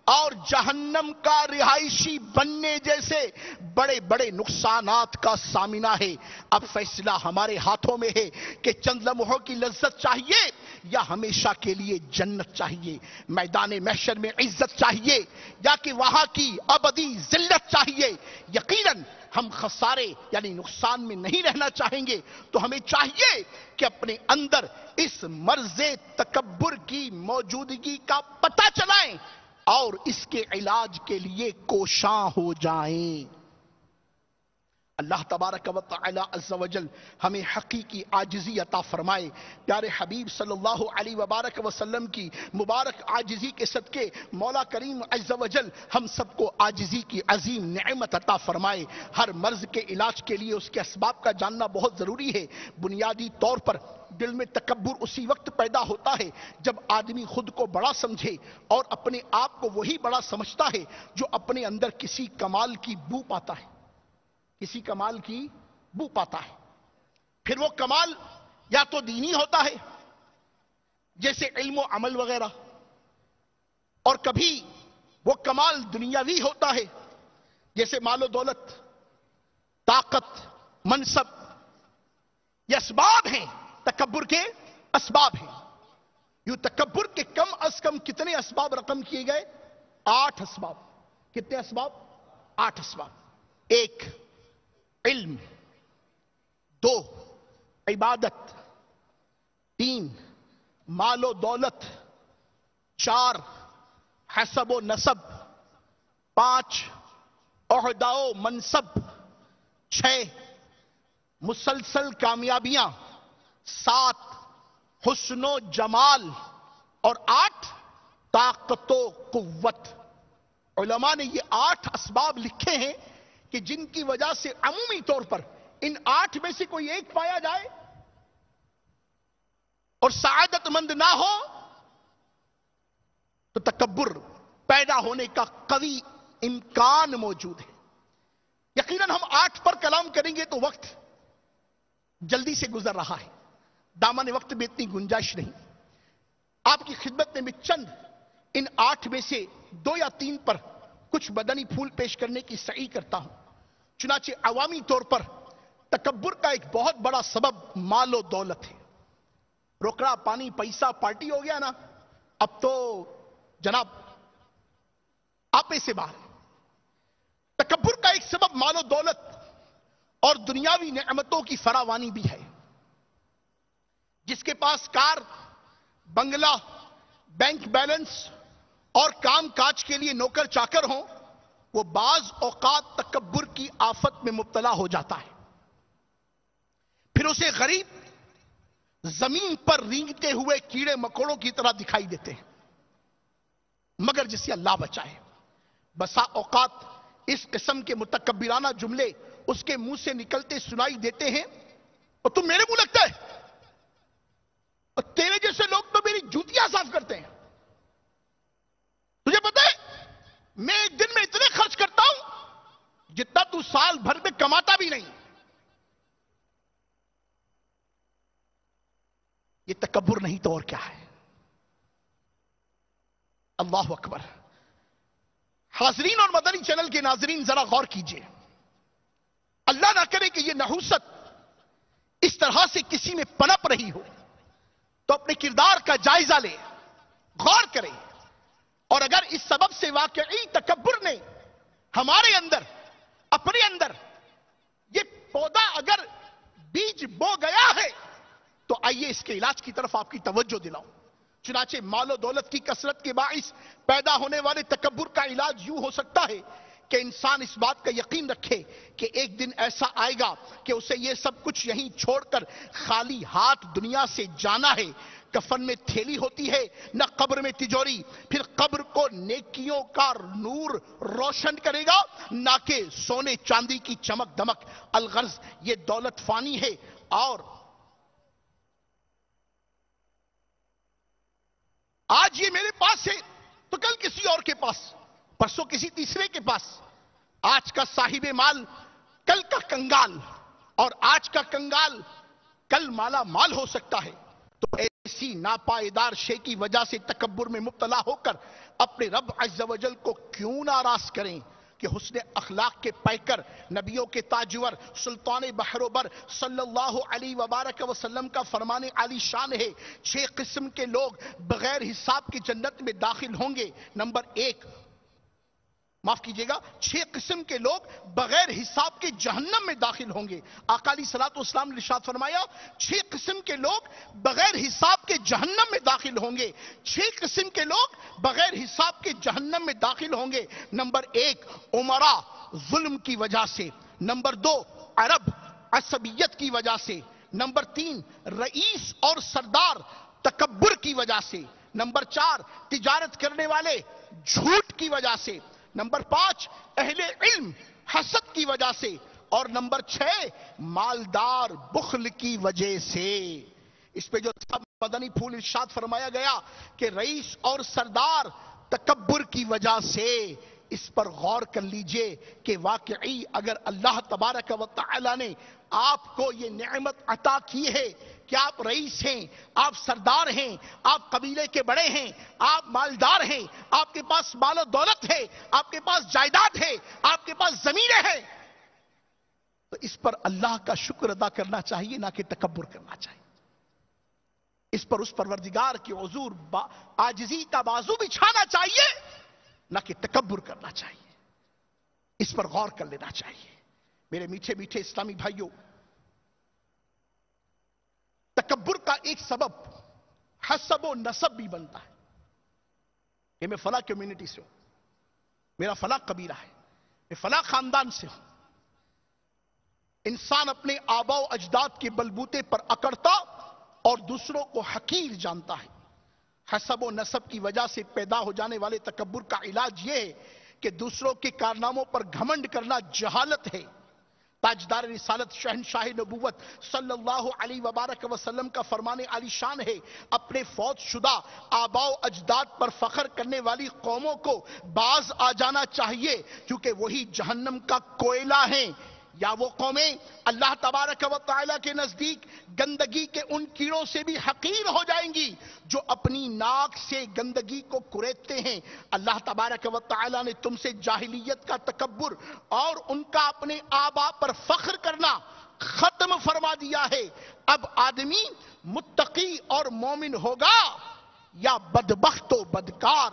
اور جہنم کا رہائشی بننے جیسے بڑے بڑے نقصانات کا سامنا ہے. اب فیصلہ ہمارے ہاتھوں میں ہے کہ چند لمحوں کی لذت چاہیے یا ہمیشہ کے لیے جنت چاہیے. میدان محشر میں عزت چاہیے یا کہ وہاں کی ابدی ذلت چاہیے. یقیناً ہم خسارے یعنی نقصان میں نہیں رہنا چاہیں گے تو ہمیں چاہیے کہ اپنے اندر اس مرض تکبر کی موجودگی کا پتہ چلائیں اور اس کے علاج کے لیے کوشاں ہو جائیں. اللہ تبارک و تعالی عز و جل ہمیں حقیقی عاجزی عطا فرمائے. پیارے حبیب صلی اللہ علیہ وبارک وسلم کی مبارک عاجزی کے صدقے مولا کریم عز و جل ہم سب کو عاجزی کی عظیم نعمت عطا فرمائے. ہر مرض کے علاج کے لیے اس کے اسباب کا جاننا بہت ضروری ہے. بنیادی طور پر دل میں تکبر اسی وقت پیدا ہوتا ہے جب آدمی خود کو بڑا سمجھے اور اپنے آپ کو وہی بڑا سمجھتا ہے جو اپنے اندر کسی کمال کی بو پاتا ہے. کسی کمال کی بو پاتا ہے. پھر وہ کمال یا تو دینی ہوتا ہے جیسے علم و عمل وغیرہ اور کبھی وہ کمال دنیاوی ہوتا ہے جیسے مال و دولت طاقت منصب. یہ اسباب ہیں تکبر کے اسباب ہیں. یوں تکبر کے کم از کم کتنے اسباب رقم کیے گئے؟ 8 اسباب. کتنے اسباب؟ 8 اسباب. 1 علم، 2 عبادت، 3 مال و دولت، 4 حسب و نسب، 5 عہدہ و منصب، 6 مسلسل کامیابیاں، 7 حسن و جمال اور 8 طاقت و قوت. علماء نے یہ 8 اسباب لکھے ہیں کہ جن کی وجہ سے عمومی طور پر ان 8 میں سے کوئی ایک پایا جائے اور سعادت مند نہ ہو تو تکبر پیدا ہونے کا قوی امکان موجود ہے. یقیناً ہم 8 پر کلام کریں گے تو وقت جلدی سے گزر رہا ہے. دامن وقت میں اتنی گنجائش نہیں. آپ کی خدمت میں چند ان 8 میں سے 2 یا 3 پر کچھ مدنی پھول پیش کرنے کی سعی کرتا ہوں. چنانچہ عوامی طور پر تکبر کا ایک بہت بڑا سبب مال و دولت ہے. روکڑا پانی پیسہ پارٹی ہو گیا نا، اب تو جناب آپے سے باہر. تکبر کا ایک سبب مال و دولت اور دنیاوی نعمتوں کی فراوانی بھی ہے. جس کے پاس کار، بنگلہ، بینک بیلنس اور کام کاج کے لیے نوکر چاکر ہوں وہ بعض اوقات تکبر کی آفت میں مبتلا ہو جاتا ہے. پھر اسے غریب زمین پر رینگتے ہوئے کیڑے مکوڑوں کی طرح دکھائی دیتے ہیں. مگر جسے اللہ بچائے بسا اوقات اس قسم کے متکبرانہ جملے اس کے منہ سے نکلتے سنائی دیتے ہیں اور تم میرے منہ لگتا ہے اور تیرے جیسے لوگ تو میری جوتیاں صاف کرتے ہیں. تجھے پتہ ہے میں ایک دن میں اتنے خرچ کرتا ہوں جتنا تو سال بھر میں کماتا بھی نہیں. یہ تکبر نہیں تو اور کیا ہے؟ اللہ اکبر. حاضرین اور مدنی چینل کے ناظرین ذرا غور کیجئے. اللہ نہ کرے کہ یہ نحوست اس طرح سے کسی میں پنپ رہی ہو تو اپنے کردار کا جائزہ لے, غور کرے. اور اگر اس سبب سے واقعی تکبر نے ہمارے اندر, اپنے اندر یہ پودا اگر بیج بو گیا ہے تو آئیے اس کے علاج کی طرف آپ کی توجہ دلاؤں. چنانچہ مال و دولت کی کثرت کے باعث پیدا ہونے والے تکبر کا علاج یوں ہو سکتا ہے کہ انسان اس بات کا یقین رکھے کہ ایک دن ایسا آئے گا کہ اسے یہ سب کچھ یہیں چھوڑ کر خالی ہاتھ دنیا سے جانا ہے. کفن میں تھیلی ہوتی ہے, نہ قبر میں تجوری. پھر قبر کو نیکیوں کا نور روشن کرے گا, نہ کہ سونے چاندی کی چمک دمک. الغرض یہ دولت فانی ہے, اور آج یہ میرے پاس ہے تو کل کسی اور کے پاس, پرسوں کسی تیسرے کے پاس. آج کا صاحب مال کل کا کنگال, اور آج کا کنگال کل مالا مال ہو سکتا ہے. تو ایسی ناپائیدار شے کی وجہ سے تکبر میں مبتلا ہو کر اپنے رب عز و جل کو کیوں ناراض کریں کہ حسن اخلاق کے پیکر, نبیوں کے تاجور, سلطان بحر و بر صلی اللہ علیہ وبارک وسلم کا فرمان عالی شان ہے. 6 قسم کے لوگ بغیر حساب کی جنت میں داخل ہوں گے. نمبر 1, معاف کیجئے گا, 6 قسم کے لوگ بغیر حساب کے جہنم میں داخل ہوں گے. آقا علیہ الصلوۃ والسلام نے ارشاد فرمایا 6 قسم کے لوگ بغیر حساب کے جہنم میں داخل ہوں گے. 6 قسم کے لوگ بغیر حساب کے جہنم میں داخل ہوں گے. نمبر 1, امراء ظلم کی وجہ سے. نمبر 2, عرب عصبیت کی وجہ سے. نمبر 3, رئیس اور سردار تکبر کی وجہ سے. نمبر 4, تجارت کرنے والے جھوٹ کی وجہ سے. نمبر 5, اہل علم حسد کی وجہ سے. اور نمبر 6, مالدار بخل کی وجہ سے. اس پہ جو مدنی پھول ارشاد فرمایا گیا کہ رئیس اور سردار تکبر کی وجہ سے, اس پر غور کر لیجئے کہ واقعی اگر اللہ تبارک و تعالی نے آپ کو یہ نعمت عطا کی ہے کہ آپ رئیس ہیں, آپ سردار ہیں, آپ قبیلے کے بڑے ہیں, آپ مالدار ہیں, آپ کے پاس مال و دولت ہے, آپ کے پاس جائیداد ہے, آپ کے پاس زمینیں ہیں, تو اس پر اللہ کا شکر ادا کرنا چاہیے, نہ کہ تکبر کرنا چاہیے. اس پر اس پروردگار کی حضور عاجزی کا بازو بچھانا چاہیے, نہ کہ تکبر کرنا چاہیے. اس پر غور کر لینا چاہیے. میرے میٹھے میٹھے اسلامی بھائیوں, تکبر کا ایک سبب حسب و نسب بھی بنتا ہے کہ میں فلاں کمیونٹی سے ہوں, میرا فلاں قبیلہ ہے, میں فلاں خاندان سے ہوں. انسان اپنے آبا و اجداد کے بلبوتے پر اکڑتا اور دوسروں کو حقیر جانتا ہے. حسب و نسب کی وجہ سے پیدا ہو جانے والے تکبر کا علاج یہ ہے کہ دوسروں کے کارناموں پر گھمنڈ کرنا جہالت ہے. تاجدار رسالت شہنشاہ نبوت صلی اللہ علیہ وبارک وسلم کا فرمان عالی شان ہے, اپنے فوت شدہ آباء و اجداد پر فخر کرنے والی قوموں کو باز آ جانا چاہیے, کیونکہ وہی جہنم کا کوئلہ ہیں. یا وہ قومیں اللہ تبارک و تعالی کے نزدیک گندگی کے ان کیڑوں سے بھی حقیر ہو جائیں گی جو اپنی ناک سے گندگی کو کریدتے ہیں. اللہ تبارک و تعالی نے تم سے جاہلیت کا تکبر اور ان کا اپنے آبا پر فخر کرنا ختم فرما دیا ہے. اب آدمی متقی اور مومن ہوگا یا بدبخت و بدکار.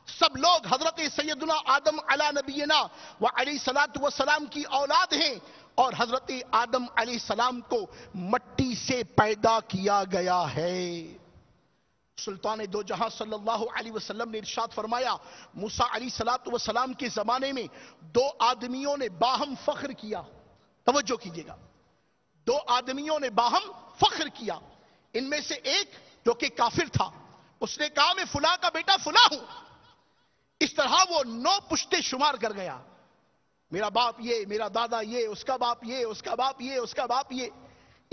سب لوگ حضرت سیدنا آدم علی نبینا و علیہ الصلوۃ والسلام کی اولاد ہیں, اور حضرت آدم علیہ السلام کو مٹی سے پیدا کیا گیا ہے. سلطان دو جہاں صلی اللہ علیہ وسلم نے ارشاد فرمایا, موسیٰ علیہ الصلوۃ والسلام کے زمانے میں 2 آدمیوں نے باہم فخر کیا. توجہ کیجئے گا, 2 آدمیوں نے باہم فخر کیا. ان میں سے ایک جو کہ کافر تھا, اس نے کہا میں فلاں کا بیٹا فلاں ہوں. اس طرح وہ 9 پشتے شمار کر گیا, میرا باپ یہ, میرا دادا یہ, اس کا باپ یہ, اس کا باپ یہ, اس کا باپ یہ.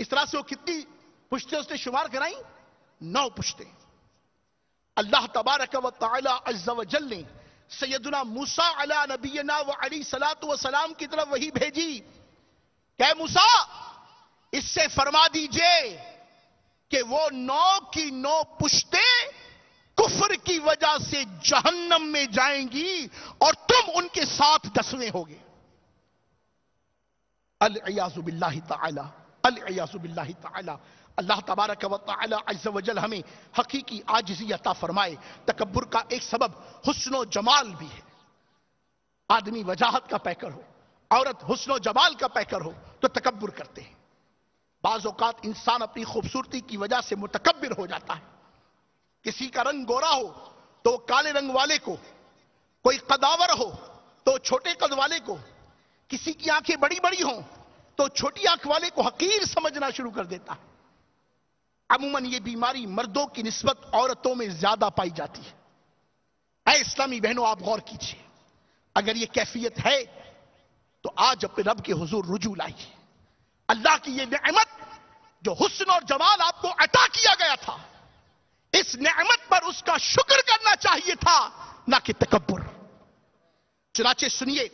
اس طرح سے وہ کتنی پشتے اس نے شمار کرائیں؟ 9 پشتے. اللہ تبارک و تعالی عز و جل نے سیدنا موسیٰ علی نبینا و علیہ الصلوۃ والسلام کی طرف وحی بھیجی کہ موسیٰ اس سے فرما دیجئے کہ وہ 9 کی 9 پشتیں کفر کی وجہ سے جہنم میں جائیں گی اور تم ان کے ساتھ 10ویں ہوگے. العیاذ باللہ تعالی، العیاذ باللہ تعالی. اللہ تبارک و تعالی عز و جل ہمیں حقیقی عاجزی عطا فرمائے. تکبر کا ایک سبب حسن و جمال بھی ہے. آدمی وجاہت کا پیکر ہو، عورت حسن و جمال کا پیکر ہو تو تکبر کرتے ہیں. بعض اوقات انسان اپنی خوبصورتی کی وجہ سے متکبر ہو جاتا ہے. کسی کا رنگ گورا ہو تو کالے رنگ والے کو، کوئی قداور ہو تو چھوٹے قد والے کو، کسی کی آنکھیں بڑی بڑی ہوں تو چھوٹی آنکھ والے کو حقیر سمجھنا شروع کر دیتا ہے. عموماً یہ بیماری مردوں کی نسبت عورتوں میں زیادہ پائی جاتی ہے. اے اسلامی بہنوں، آپ غور کیجئے، اگر یہ کیفیت ہے تو آج اپنے رب کے حضور رجوع لائیے. اللہ کی یہ نعمت جو حسن اور جمال آپ کو عطا کیا گیا تھا، اس نعمت پر اس کا شکر کرنا چاہیے تھا، نہ کہ تکبر. چنانچہ سنیے،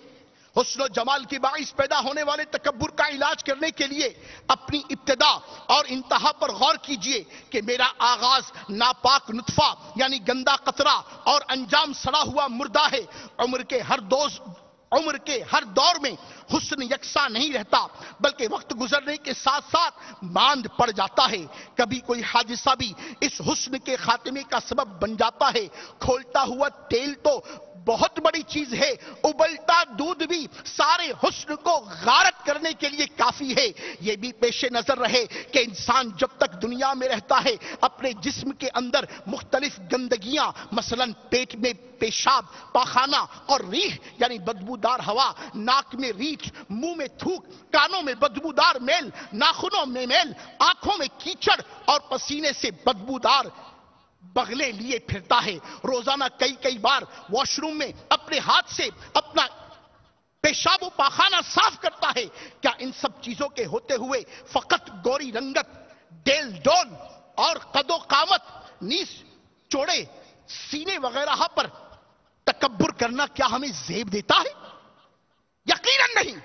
حسن و جمال کے باعث پیدا ہونے والے تکبر کا علاج کرنے کے لیے اپنی ابتدا اور انتہا پر غور کیجئے کہ میرا آغاز ناپاک نطفہ یعنی گندا قطرہ اور انجام سڑا ہوا مردہ ہے. عمر کے ہر دور میں حسن یکساں نہیں رہتا، بلکہ وقت گزرنے کے ساتھ ساتھ ماند پڑ جاتا ہے. کبھی کوئی حادثہ بھی اس حسن کے خاتمے کا سبب بن جاتا ہے. کھولتا ہوا تیل تو بہت بڑی چیز ہے، ابلتا دودھ بھی سارے حسن کو غارت کرنے کے لیے کافی ہے. یہ بھی پیش نظر رہے کہ انسان جب تک دنیا میں رہتا ہے اپنے جسم کے اندر مختلف گندگیاں، مثلا پیٹ میں پیشاب، پاخانہ اور ریح یعنی بدبودار ہوا، ناک میں ریچھ، منہ میں تھوک، کانوں میں بدبودار میل، ناخنوں میں میل، آنکھوں میں کیچڑ اور پسینے سے بدبودار بغلے لیے پھرتا ہے. روزانہ کئی بار واش روم میں اپنے ہاتھ سے اپنا پیشاب و پاخانہ صاف کرتا ہے. کیا ان سب چیزوں کے ہوتے ہوئے فقط گوری رنگت، ڈیل ڈول اور قد و قامت، نیس چوڑے سینے وغیرہ پر تکبر کرنا کیا ہمیں زیب دیتا ہے؟ یقیناً نہیں.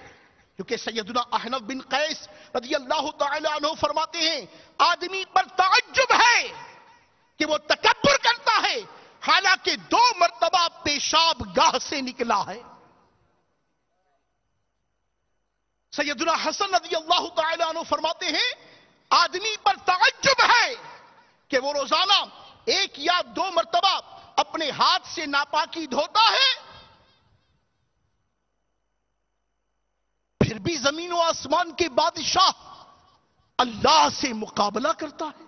کیونکہ سیدنا احنف بن قیس رضی اللہ تعالی عنہ فرماتے ہیں، آدمی پر تعجب ہے کہ وہ تکبر کرتا ہے حالانکہ 2 مرتبہ پیشاب گاہ سے نکلا ہے. سیدنا حسن رضی اللہ تعالی عنہ فرماتے ہیں، آدمی پر تعجب ہے کہ وہ روزانہ 1 یا 2 مرتبہ اپنے ہاتھ سے ناپاکی دھوتا ہے، پھر بھی زمین و آسمان کے بادشاہ اللہ سے مقابلہ کرتا ہے.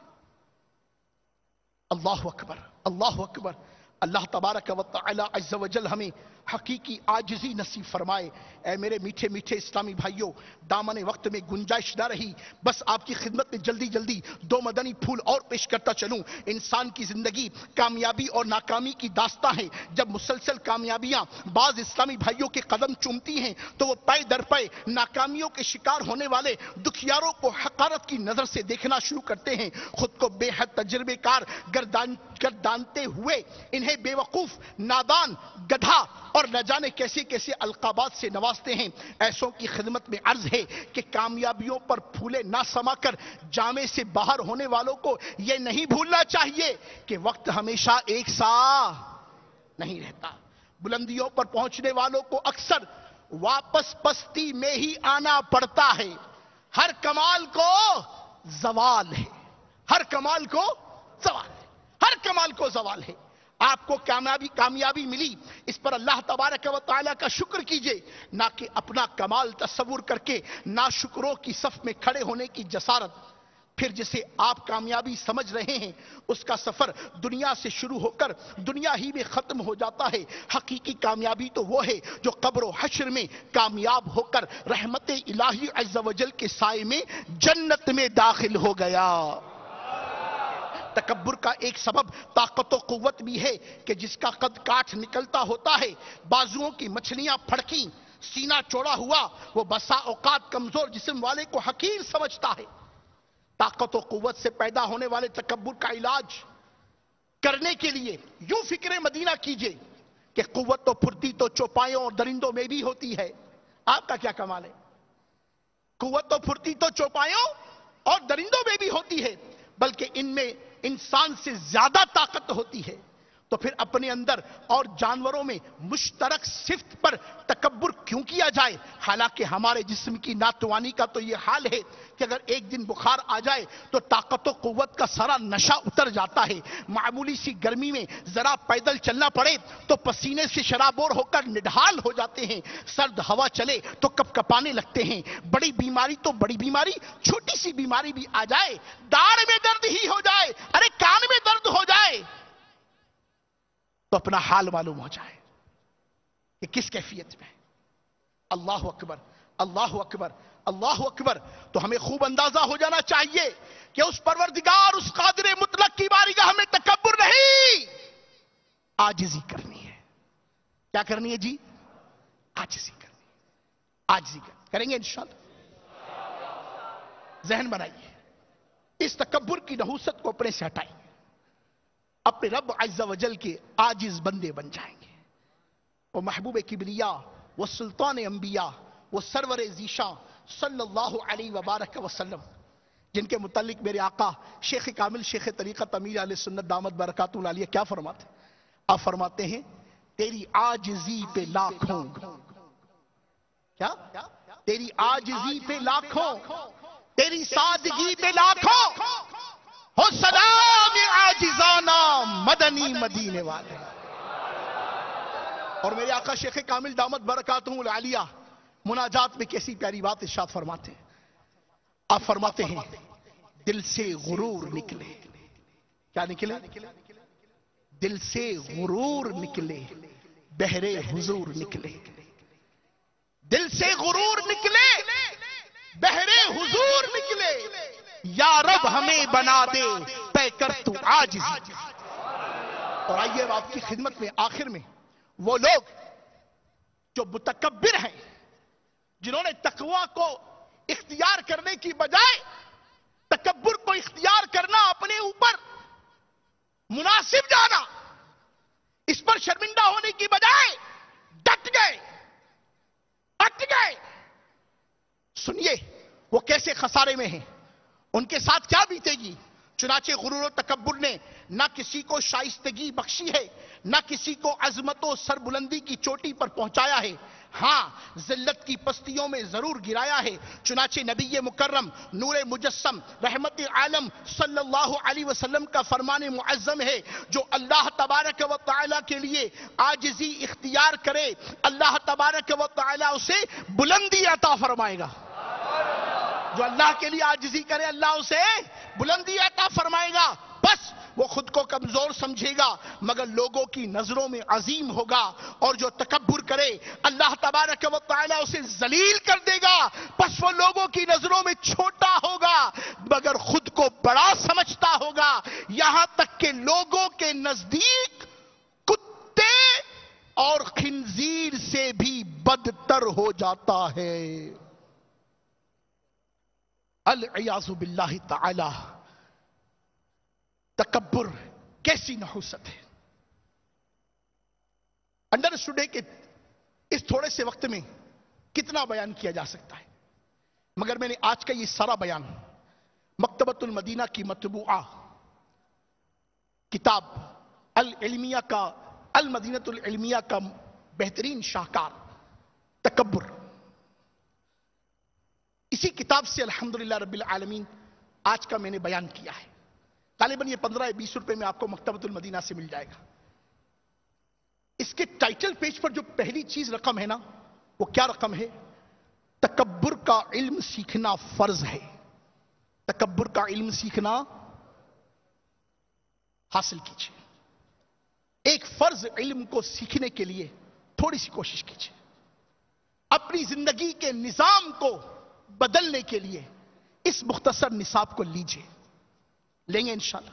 اللہ اکبر، اللہ اکبر. اللہ تبارک و تعالی عز و جل ہمیں حقیقی عاجزی نصیب فرمائے. اے میرے میٹھے میٹھے اسلامی بھائیوں، دامن وقت میں گنجائش نہ رہی، بس آپ کی خدمت میں جلدی 2 مدنی پھول اور پیش کرتا چلوں. انسان کی زندگی کامیابی اور ناکامی کی داستان ہے. جب مسلسل کامیابیاں بعض اسلامی بھائیوں کے قدم چومتی ہیں تو وہ پے در پے ناکامیوں کے شکار ہونے والے دکھیاروں کو حقارت کی نظر سے دیکھنا شروع کرتے ہیں. خود کو بے حد تجربے کار گردانتے ہوئے انہیں بے وقوف، نادان، گدھا اور نہ جانے کیسے کیسے القابات سے نوازتے ہیں. ایسوں کی خدمت میں عرض ہے کہ کامیابیوں پر پھولے نہ سما کر جامے سے باہر ہونے والوں کو یہ نہیں بھولنا چاہیے کہ وقت ہمیشہ ایک سا نہیں رہتا. بلندیوں پر پہنچنے والوں کو اکثر واپس پستی میں ہی آنا پڑتا ہے. ہر کمال کو زوال ہے، ہر کمال کو زوال ہے، ہر کمال کو زوال ہے. آپ کو کامیابی ملی، اس پر اللہ تبارک و تعالیٰ کا شکر کیجئے، نہ کہ اپنا کمال تصور کر کے ناشکروں کی صف میں کھڑے ہونے کی جسارت. پھر جسے آپ کامیابی سمجھ رہے ہیں اس کا سفر دنیا سے شروع ہو کر دنیا ہی میں ختم ہو جاتا ہے. حقیقی کامیابی تو وہ ہے جو قبر و حشر میں کامیاب ہو کر رحمت الہی عز و جل کے سائے میں جنت میں داخل ہو گیا. تکبر کا ایک سبب طاقت و قوت بھی ہے کہ جس کا قد کاٹھ نکلتا ہوتا ہے، بازوؤں کی مچھلیاں پھڑکی، سینہ چوڑا ہوا، وہ بسا اوقات کمزور جسم والے کو حقیر سمجھتا ہے. طاقت و قوت سے پیدا ہونے والے تکبر کا علاج کرنے کے لیے یوں فکر مدینہ کیجئے کہ قوت و پھرتی تو چوپایوں اور درندوں میں بھی ہوتی ہے. آپ کا کیا کمال ہے؟ قوت و پھرتی تو چوپایوں اور درندوں میں بھی ہوتی ہے، بلکہ ان میں انسان سے زیادہ طاقت ہوتی ہے. تو پھر اپنے اندر اور جانوروں میں مشترک صفت پر تکبر کیوں کیا جائے؟ حالانکہ ہمارے جسم کی ناتوانی کا تو یہ حال ہے کہ اگر ایک دن بخار آ جائے تو طاقت و قوت کا سارا نشہ اتر جاتا ہے. معمولی سی گرمی میں ذرا پیدل چلنا پڑے تو پسینے سے شرابور ہو کر نڈھال ہو جاتے ہیں. سرد ہوا چلے تو کپ کپانے لگتے ہیں. بڑی بیماری تو بڑی بیماری، چھوٹی سی بیماری بھی آ جائے، داڑھ میں درد ہی ہو جائے، ارے کان میں درد ہو جائے تو اپنا حال معلوم ہو جائے کہ کس کیفیت میں. اللہ اکبر، اللہ اکبر، اللہ اکبر. تو ہمیں خوب اندازہ ہو جانا چاہیے کہ اس پروردگار، اس قادر مطلق کی بارگاہ میں تکبر نہیں، عاجزی کرنی ہے. کیا کرنی ہے جی؟ عاجزی کرنی ہے. عاجزی کریں گے انشاءاللہ. ذہن بنائیے، اس تکبر کی نحوست کو اپنے سے ہٹائیں گے، اپنے رب عز و جل کے عاجز بندے بن جائیں گے. وہ محبوب کبریا، وہ سلطان انبیاء، وہ سرور ذیشاں صلی اللہ علیہ وبارک وسلم، جن کے متعلق میرے آقا شیخ کامل شیخ طریقت امیر اہل سنت دامت برکاتہ العالیہ کیا فرماتے ہیں؟ آپ فرماتے ہیں تیری عاجزی پہ لاکھوں، کیا؟ تیری عاجزی پہ لاکھوں، تیری سادگی پہ لاکھوں، ہو سلام عاجزانہ مدنی مدینے والے. اور میرے آقا شیخ کامل دامت برکاتہ العالیہ مناجات میں کیسی پیاری بات ارشاد فرماتے ہیں. آپ فرماتے ہیں دل سے غرور نکلے. کیا نکلے؟ دل سے غرور نکلے، بہرے حضور نکلے. دل سے غرور نکلے، بہرے حضور نکلے. یا رب ہمیں بنا دے پے کر تو عاجزی. اور آئیے اب آپ کی خدمت میں آخر میں وہ لوگ جو متکبر ہیں، جنہوں نے تقوی کو اختیار کرنے کی بجائے تکبر کو اختیار کرنا اپنے اوپر مناسب جانا، اس پر شرمندہ ہونے کی بجائے ڈٹ گئے. سنیے وہ کیسے خسارے میں ہیں، ان کے ساتھ کیا بیتے گی. چنانچہ غرور و تکبر نے نہ کسی کو شائستگی بخشی ہے، نہ کسی کو عظمت و سربلندی کی چوٹی پر پہنچایا ہے، ہاں ذلت کی پستیوں میں ضرور گرایا ہے. چنانچہ نبی مکرم نور مجسم رحمت عالم صلی اللہ علیہ وسلم کا فرمان معظم ہے، جو اللہ تبارک و تعالی کے لیے عاجزی اختیار کرے اللہ تبارک و تعالی اسے بلندی عطا فرمائے گا. جو اللہ کے لیے عاجزی کرے اللہ اسے بلندی عطا فرمائے گا. بس وہ خود کو کمزور سمجھے گا مگر لوگوں کی نظروں میں عظیم ہوگا، اور جو تکبر کرے اللہ تبارک و تعالی اسے ذلیل کر دے گا. پس وہ لوگوں کی نظروں میں چھوٹا ہوگا مگر خود کو بڑا سمجھتا ہوگا، یہاں تک کہ لوگوں کے نزدیک کتے اور خنزیر سے بھی بدتر ہو جاتا ہے. العیاذ باللہ تعالی. تکبر کیسی نحوست ہے. انڈرسٹوڈ ہے کہ اس تھوڑے سے وقت میں کتنا بیان کیا جا سکتا ہے، مگر میں نے آج کا یہ سارا بیان مکتبۃ المدینہ کی مطبوعہ کتاب العلمیہ کا، المدینۃ العلمیہ کا بہترین شاہکار تکبر، اسی کتاب سے الحمدللہ رب العالمین آج کا میں نے بیان کیا ہے. غالباً یہ 15 یا 20 روپے میں آپ کو مکتبۃ المدینہ سے مل جائے گا. اس کے ٹائٹل پیج پر جو پہلی چیز رقم ہے نا، وہ کیا رقم ہے؟ تکبر کا علم سیکھنا فرض ہے. تکبر کا علم سیکھنا حاصل کیجیے. ایک فرض علم کو سیکھنے کے لیے تھوڑی سی کوشش کیجیے. اپنی زندگی کے نظام کو بدلنے کے لیے اس مختصر نصاب کو لیجیے. لیں گے انشاءاللہ؟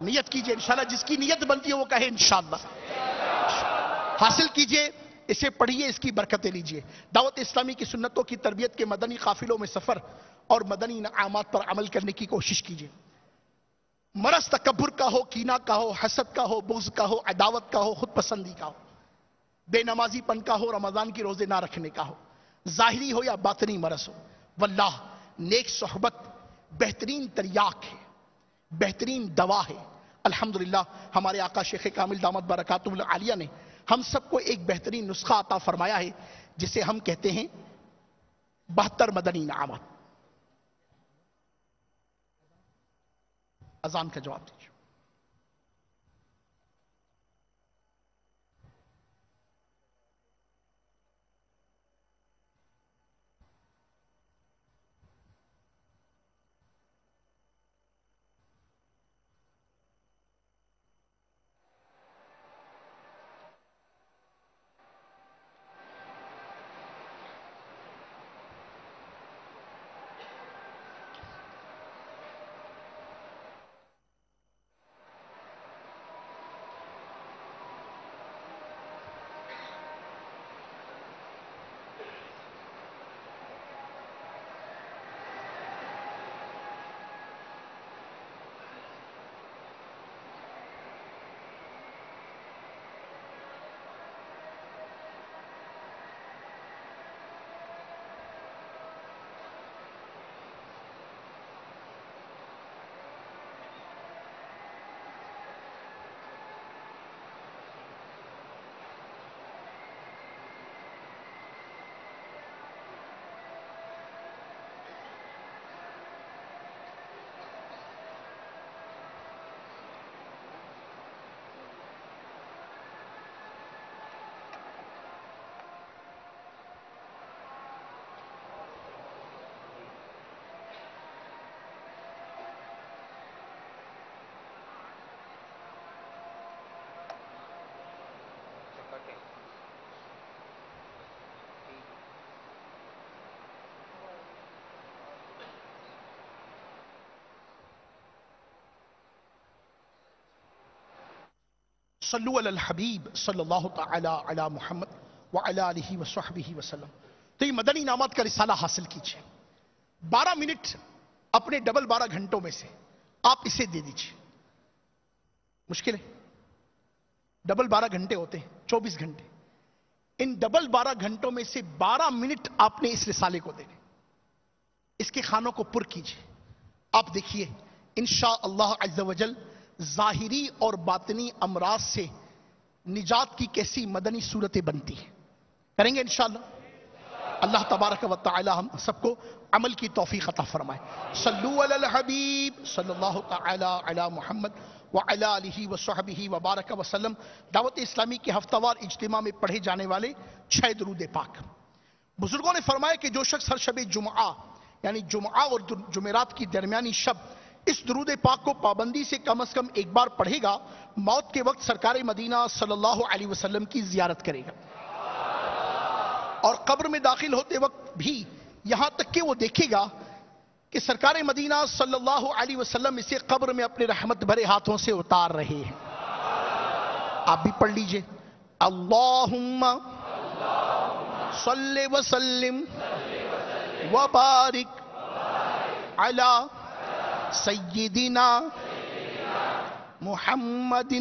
نیت کیجئے انشاءاللہ. جس کی نیت بنتی ہے وہ کہے انشاءاللہ. حاصل کیجئے، اسے پڑھیے، اس کی برکتیں لیجئے. دعوت اسلامی کی سنتوں کی تربیت کے مدنی قافلوں میں سفر اور مدنی انعامات پر عمل کرنے کی کوشش کیجئے. مرض تکبر کا ہو، کینہ کا ہو، حسد کا ہو، بغض کا ہو، عداوت کا ہو، خود پسندی کا ہو، بے نمازی پن کا ہو، رمضان کی روزے نہ رکھنے کا ہو، ظاہری ہو یا باطنی مرض ہو، واللہ نیک صحبت بہترین تریاق ہے، بہترین دوا ہے۔ الحمدللہ ہمارے آقا شیخ کامل دامت برکاتہ العالیہ نے ہم سب کو ایک بہترین نسخہ عطا فرمایا ہے، جسے ہم کہتے ہیں 72 مدنی انعامات۔ اذان کا جواب دیجیے۔ صلو علی الحبیب صلی اللہ تعالی علی محمد وعلی آلہ وصحبہ وسلم۔ تو یہ مدنی انعامات کا رسالہ حاصل کیجئے، 12 منٹ اپنے ڈبل 12 گھنٹوں میں سے آپ اسے دے دیجئے۔ مشکل ہے؟ ڈبل 12 گھنٹے ہوتے ہیں، 24 گھنٹے، ان ڈبل 12 گھنٹوں میں سے 12 منٹ آپ نے اس رسالے کو دینے، اس کے خانوں کو پر کیجئے۔ آپ دیکھیے انشاءاللہ عز و جل ظاہری اور باطنی امراض سے نجات کی کیسی مدنی صورتیں بنتی ہیں، کریں گے انشاءاللہ۔ اللہ تبارک و تعالی ہم سب کو عمل کی توفیق عطا فرمائے۔ صلو علی الحبیب صلی اللہ تعالی علی محمد وعلی آلہ وصحبہ وبارک وسلم۔ دعوت اسلامی کے ہفتہ وار اجتماع میں پڑھے جانے والے 6 درود پاک۔ بزرگوں نے فرمایا کہ جو شخص ہر شب جمعہ یعنی جمعہ اور جمعرات کی درمیانی شب اس درود پاک کو پابندی سے کم از کم ایک بار پڑھے گا، موت کے وقت سرکار مدینہ صلی اللہ علیہ وسلم کی زیارت کرے گا، اور قبر میں داخل ہوتے وقت بھی یہاں تک کہ وہ دیکھے گا کہ سرکار مدینہ صلی اللہ علیہ وسلم اسے قبر میں اپنے رحمت بھرے ہاتھوں سے اتار رہے ہیں۔ آپ بھی پڑھ لیجئے، اللہم صلی وسلم وبارک علی سیدنا محمد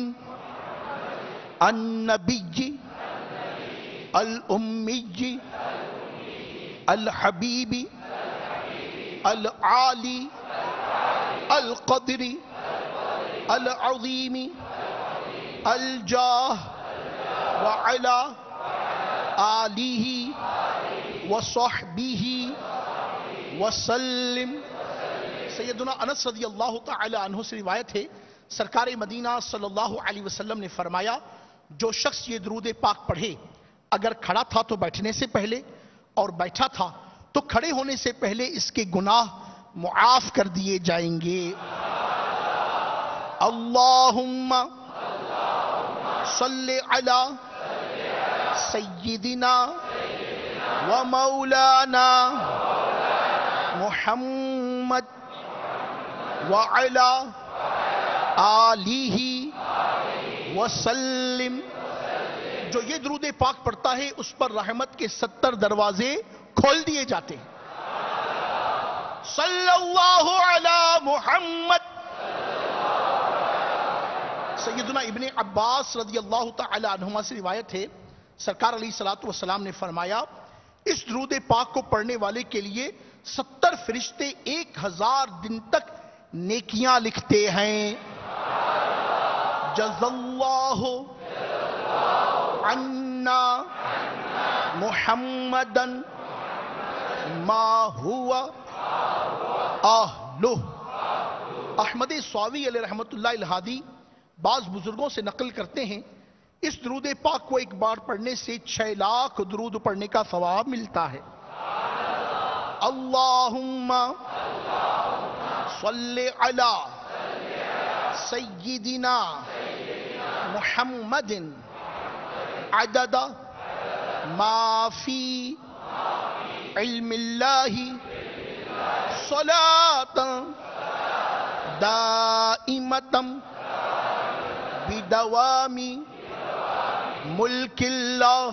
النبی الامی الحبیب العالی القدر العظیم الجاہ وعلی آلہ وصحبہ وسلم۔ سیدنا انس رضی اللہ تعالی عنہ سے روایت ہے، سرکار مدینہ صلی اللہ علیہ وسلم نے فرمایا، جو شخص یہ درود پاک پڑھے، اگر کھڑا تھا تو بیٹھنے سے پہلے، اور بیٹھا تھا تو کھڑے ہونے سے پہلے اس کے گناہ معاف کر دیے جائیں گے۔ اللہم صلی علی سیدنا و مولانا محمد وعلی آلہ وسلم۔ جو یہ درود پاک پڑھتا ہے اس پر رحمت کے 70 دروازے کھول دیے جاتے ہیں۔ صلی اللہ علی محمد۔ سیدنا ابن عباس رضی اللہ تعالی عنہما سے روایت ہے، سرکار علیہ الصلوۃ والسلام نے فرمایا اس درود پاک کو پڑھنے والے کے لیے 70 فرشتے 1000 دن تک نیکیاں لکھتے ہیں. جزا اللہ عنا محمدن ما ہوا اہلہ. احمد صاوی علیہ رحمت اللہ الہادی بعض بزرگوں سے نقل کرتے ہیں اس درود پاک کو ایک بار پڑھنے سے 6 لاکھ درود پڑھنے کا ثواب ملتا ہے. اللہم صلی علی سیدنا محمد عدد ما فی علم اللہ صلاۃ دائمۃ بدوام ملک اللہ.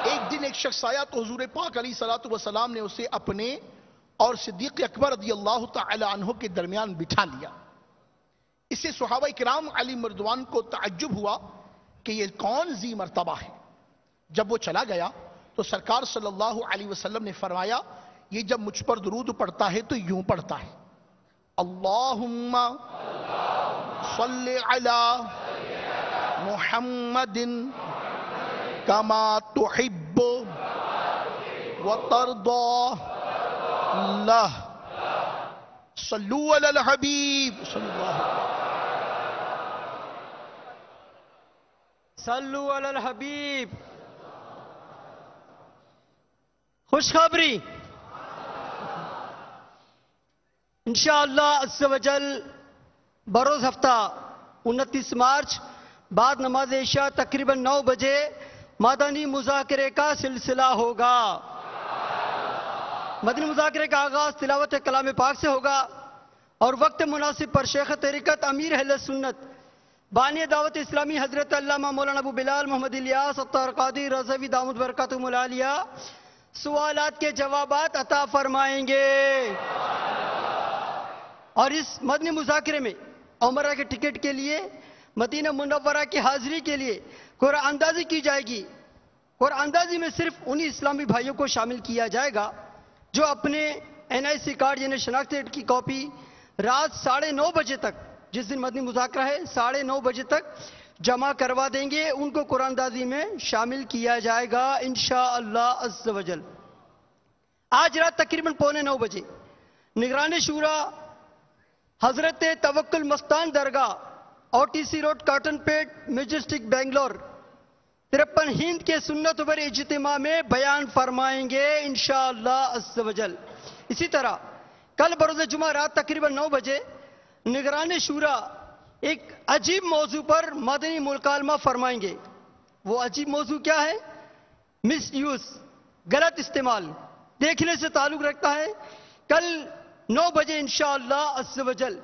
ایک دن ایک شخص آیا تو حضور پاک علیہ الصلوۃ والسلام نے اسے اپنے اور صدیق اکبر رضی اللہ تعالی عنہ کے درمیان بٹھا لیا. اس سے صحابہ کرام علی مردوان کو تعجب ہوا کہ یہ کون ذی مرتبہ ہے. جب وہ چلا گیا تو سرکار صلی اللہ علیہ وسلم نے فرمایا یہ جب مجھ پر درود پڑھتا ہے تو یوں پڑھتا ہے اللہم صلی علی محمد کما تحب وترضى اللہ. صلو علی الحبیب صلی اللہ علیہ وسلم. صلو علی الحبیب. خوشخبری انشاءاللہ عز و جل بروز ہفتہ 29 مارچ بعد نماز عشاء تقریباً 9 بجے مدنی مذاکرے کا سلسلہ ہوگا. مدنی مذاکرے کا آغاز تلاوت کلام پاک سے ہوگا اور وقت مناسب پر شیخ طریقت امیر اہل سنت بانی دعوت اسلامی حضرت علامہ مولانا ابو بلال محمد الیاس اتار قادری رضوی دامت برکاتہم العالیہ سوالات کے جوابات عطا فرمائیں گے. اور اس مدنی مذاکرے میں عمرہ کے ٹکٹ کے لیے مدینہ منورہ کی حاضری کے لیے قرآن اندازی کی جائے گی. قرآن اندازی میں صرف انہی اسلامی بھائیوں کو شامل کیا جائے گا جو اپنے NIC کارڈ یعنی شناختی کی کاپی رات 9:30 بجے تک جس دن مدنی مذاکرہ ہے 9:30 بجے تک جمع کروا دیں گے. ان کو قرآن اندازی میں شامل کیا جائے گا انشاءاللہ عز و جل. آج رات تقریباً 9:15 بجے نگران شورا حضرت توکل مستان درگاہ OTC روڈ کاٹن پیٹ میجسٹک بنگلور 53 ہند کے سنت پر اجتماع میں بیان فرمائیں گے انشاءاللہ عز و جل. اسی طرح کل بروز جمعہ رات تقریباً 9 بجے نگران شورا ایک عجیب موضوع پر مدنی مکالمہ فرمائیں گے. وہ عجیب موضوع کیا ہے؟ مس یوز، غلط استعمال، دیکھنے سے تعلق رکھتا ہے. کل 9 بجے انشاءاللہ عز و جل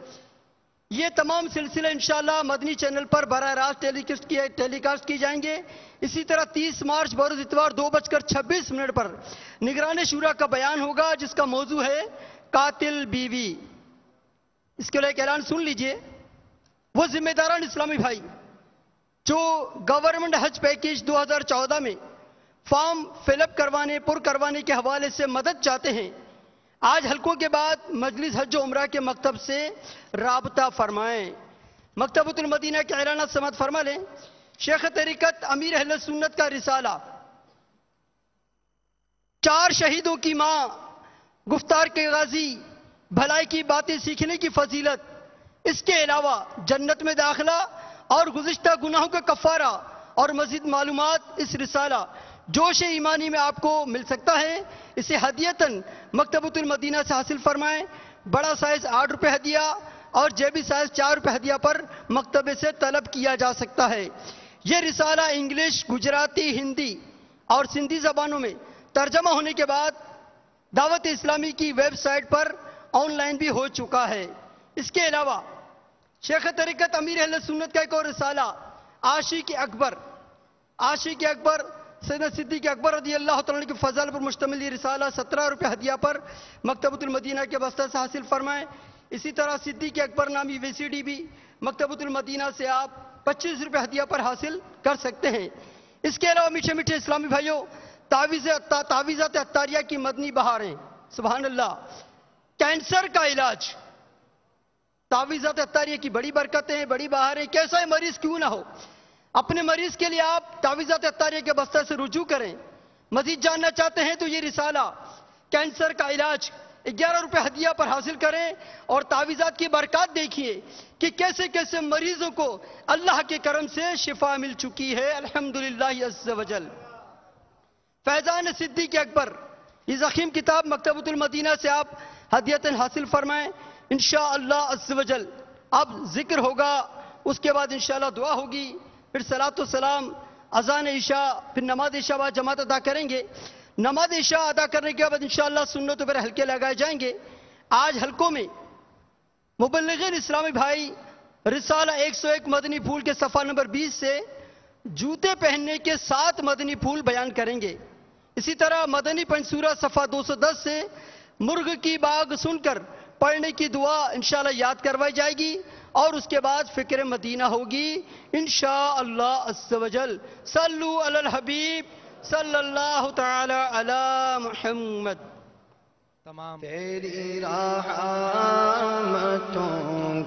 یہ تمام سلسلے انشاءاللہ مدنی چینل پر براہ راست ٹیلی کاسٹ کی جائیں گے. اسی طرح 30 مارچ بروز اتوار 2:26 پر نگران شورا کا بیان ہوگا جس کا موضوع ہے قاتل بیوی. اس کے لیے ایک اعلان سن لیجئے. وہ ذمہ داران اسلامی بھائی جو گورنمنٹ حج پیکیج 2014 میں فارم فل اپ پر کروانے کے حوالے سے مدد چاہتے ہیں آج حلقوں کے بعد مجلس حج و عمرہ کے مکتب سے رابطہ فرمائیں. مکتبۃ المدینہ کے اعلانات سماعت فرما لیں. شیخ طریقت امیر اہل سنت کا رسالہ 4 شہیدوں کی ماں، گفتار کے غازی، بھلائی کی باتیں سیکھنے کی فضیلت، اس کے علاوہ جنت میں داخلہ اور گزشتہ گناہوں کا کفارہ اور مزید معلومات اس رسالہ جوش ایمانی میں آپ کو مل سکتا ہے. اسے ہدیتاً مکتبۃ المدینہ سے حاصل فرمائیں. بڑا سائز 8 روپے ہدیہ اور جیبی سائز 4 روپے ہدیہ پر مکتبے سے طلب کیا جا سکتا ہے. یہ رسالہ انگلش، گجراتی، ہندی اور سندھی زبانوں میں ترجمہ ہونے کے بعد دعوت اسلامی کی ویب سائٹ پر آن لائن بھی ہو چکا ہے. اس کے علاوہ شیخ طریقت امیر اہل سنت کا ایک اور رسالہ عاشق اکبر سیدنا صدیق اکبر رضی اللہ تعالیٰ کی فضل پر مشتمل یہ رسالہ 17 روپے ہدیہ پر مکتبۃ المدینہ کے واسطے سے حاصل فرمائیں. اسی طرح صدیق اکبر نامی VCD بھی مکتبۃ المدینہ سے آپ 25 روپے ہدیہ پر حاصل کر سکتے ہیں. اس کے علاوہ میٹھے میٹھے اسلامی بھائیوں، تعویذات عطاریہ کی مدنی بہاریں، سبحان اللہ، کینسر کا علاج، تعویذات عطاریہ کی بڑی برکتیں ہیں، بڑی بہاریں، کیسا ہی مریض کیوں نہ ہو، اپنے مریض کے لیے آپ تعویذات عطاریہ کے بستر سے رجوع کریں۔ مزید جاننا چاہتے ہیں تو یہ رسالہ کینسر کا علاج 11 روپے ہدیہ پر حاصل کریں اور تعویذات کی برکات دیکھیے کہ کیسے کیسے مریضوں کو اللہ کے کرم سے شفا مل چکی ہے، الحمدللہ عز وجل۔ فیضان صدیق اکبر، یہ ضخیم کتاب مکتبۃ المدینہ سے آپ ہدیتاً حاصل فرمائیں انشاءاللہ عز وجل۔ اب ذکر ہوگا، اس کے بعد انشاءاللہ دعا ہوگی، پھر صلاۃ و سلام، اذان عشاء، پھر نماز عشاء بعد جماعت ادا کریں گے۔ نماز عشاء ادا کرنے کے بعد انشاءاللہ سنتوں پر حلقے لگائے جائیں گے۔ آج حلقوں میں مبلغین اسلامی بھائی رسالہ 101 مدنی پھول کے صفحہ نمبر 20 سے جوتے پہننے کے 7 مدنی پھول بیان کریں گے۔ اسی طرح مدنی پنسورہ صفحہ 210 سے مرغ کی باگ سن کر پڑھنے کی دعا انشاءاللہ یاد کروائی جائے گی، اور اس کے بعد فکر مدینہ ہوگی انشاءاللہ عز وجل۔ صلو علی الحبیب صلی اللہ تعالی علی محمد۔ تمام تیری رحمتوں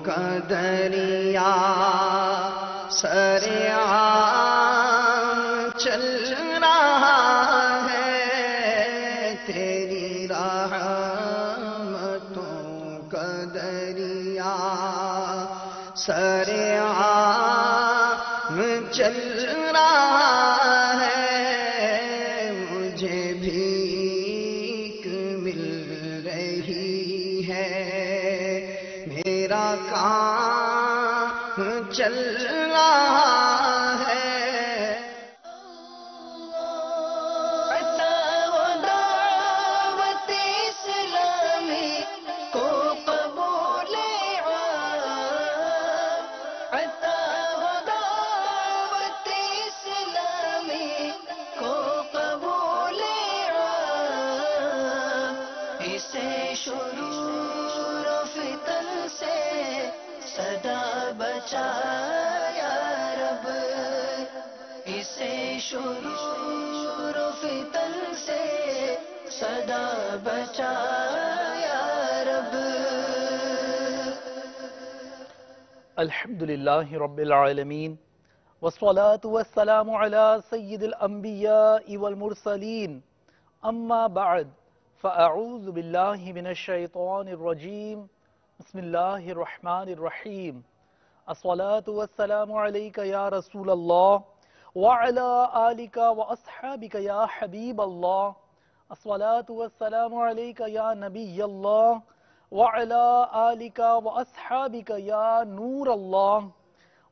کا دریا سریعان چل رہا ہے، تیری رحمتوں کا دریا سریعان چل رہا ہے، مجھے بھیک مل رہی ہے، میرا کام چل رہا ہے۔ دعوت اسلامی کو قبول دعوت اسلامی کو قبول اسے شرور و فتن سے صدا بچا یا رب، اسے شرور و فتن سے صدا بچا یا رب۔ الحمدللہ رب العالمین، والصلاة والسلام على سید الانبیاء والمرسلین، اما بعد فاعوذ باللہ من الشیطان الرجیم، بسم اللہ الرحمن الرحیم۔ الصلاة والسلام علیک یا رسول اللہ وعلى آلک واصحابک یا حبیب اللہ، الصلاة والسلام علیک یا نبی اللہ وعلى آلک واصحابک یا نور اللہ۔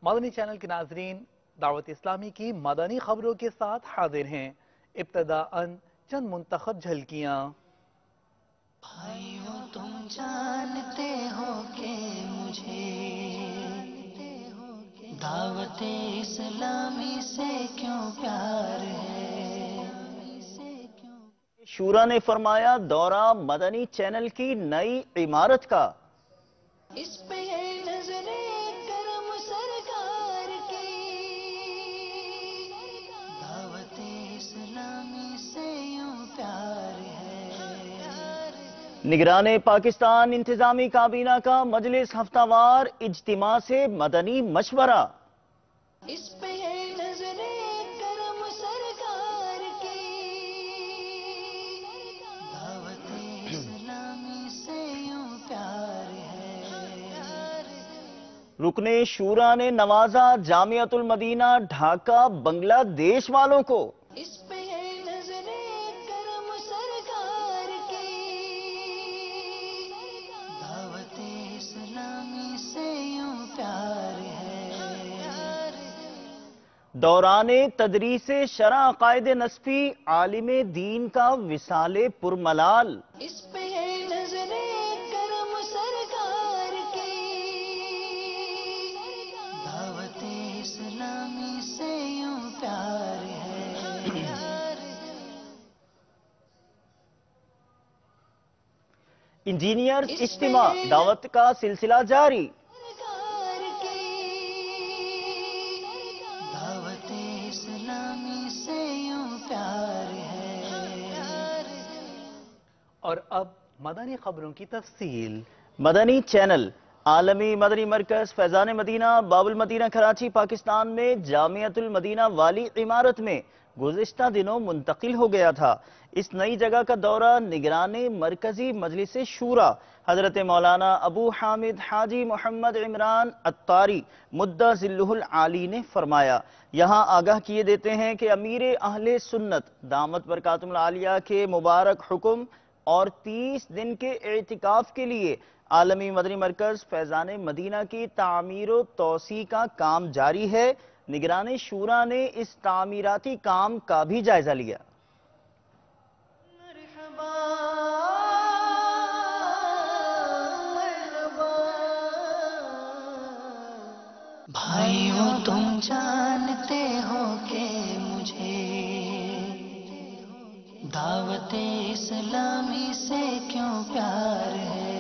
مدنی چینل کے ناظرین، دعوت اسلامی کی مدنی خبروں کے ساتھ حاضر ہیں۔ ابتداءً چند منتخب جھلکیاں۔ بھائیو تم جانتے ہو کہ مجھے دعوت اسلامی سے کیوں پیار ہے۔ شورا نے فرمایا دورہ مدنی چینل کی نئی عمارت کا۔ اس پہ ہے نظر کرم سرکار کی، دعوت اسلامی سے یوں پیار ہے۔ نگران پاکستان انتظامی کابینہ کا مجلس ہفتہ وار اجتماع سے مدنی مشورہ۔ اس پہ ہے نظر کرم سرکار کی، دعوت اسلامی سے یوں پیار ہے۔ رکن شورا نے نوازا جامعۃ المدینہ ڈھاکہ بنگلہ دیش والوں کو۔ اس پہ ہے نظر کرم سرکار کی، دعوت اسلامی سے یوں پیار ہے۔ دوران تدریس شرع عقائد نسبی عالم دین کا وصال پرملال۔ اس پہ ہے نظر کرم سرکار کی، دعوت اسلامی سے یوں پیار ہے۔ انجینئرز اجتماع دعوت کا سلسلہ جاری۔ سرکار کی، دعوت اسلامی اور اب مدنی خبروں کی تفصیل۔ مدنی چینل عالمی مدنی مرکز فیضان مدینہ باب المدینہ کراچی پاکستان میں جامعۃ المدینہ والی عمارت میں گزشتہ دنوں منتقل ہو گیا تھا۔ اس نئی جگہ کا دورہ نگران مرکزی مجلس شورا حضرت مولانا ابو حامد حاجی محمد عمران عطاری مدہ ذلہ العالی نے فرمایا۔ یہاں آگاہ کیے دیتے ہیں کہ امیر اہل سنت دامت برکاتہم العالیہ کے مبارک حکم اور 30 دن کے اعتکاف کے لیے عالمی مدنی مرکز فیضان مدینہ کی تعمیر و توسیع کا کام جاری ہے۔ نگران شورا نے اس تعمیراتی کام کا بھی جائزہ لیا۔ بھائیوں تم جانتے ہو کہ مجھے دعوت اسلامی سے کیوں پیار ہے،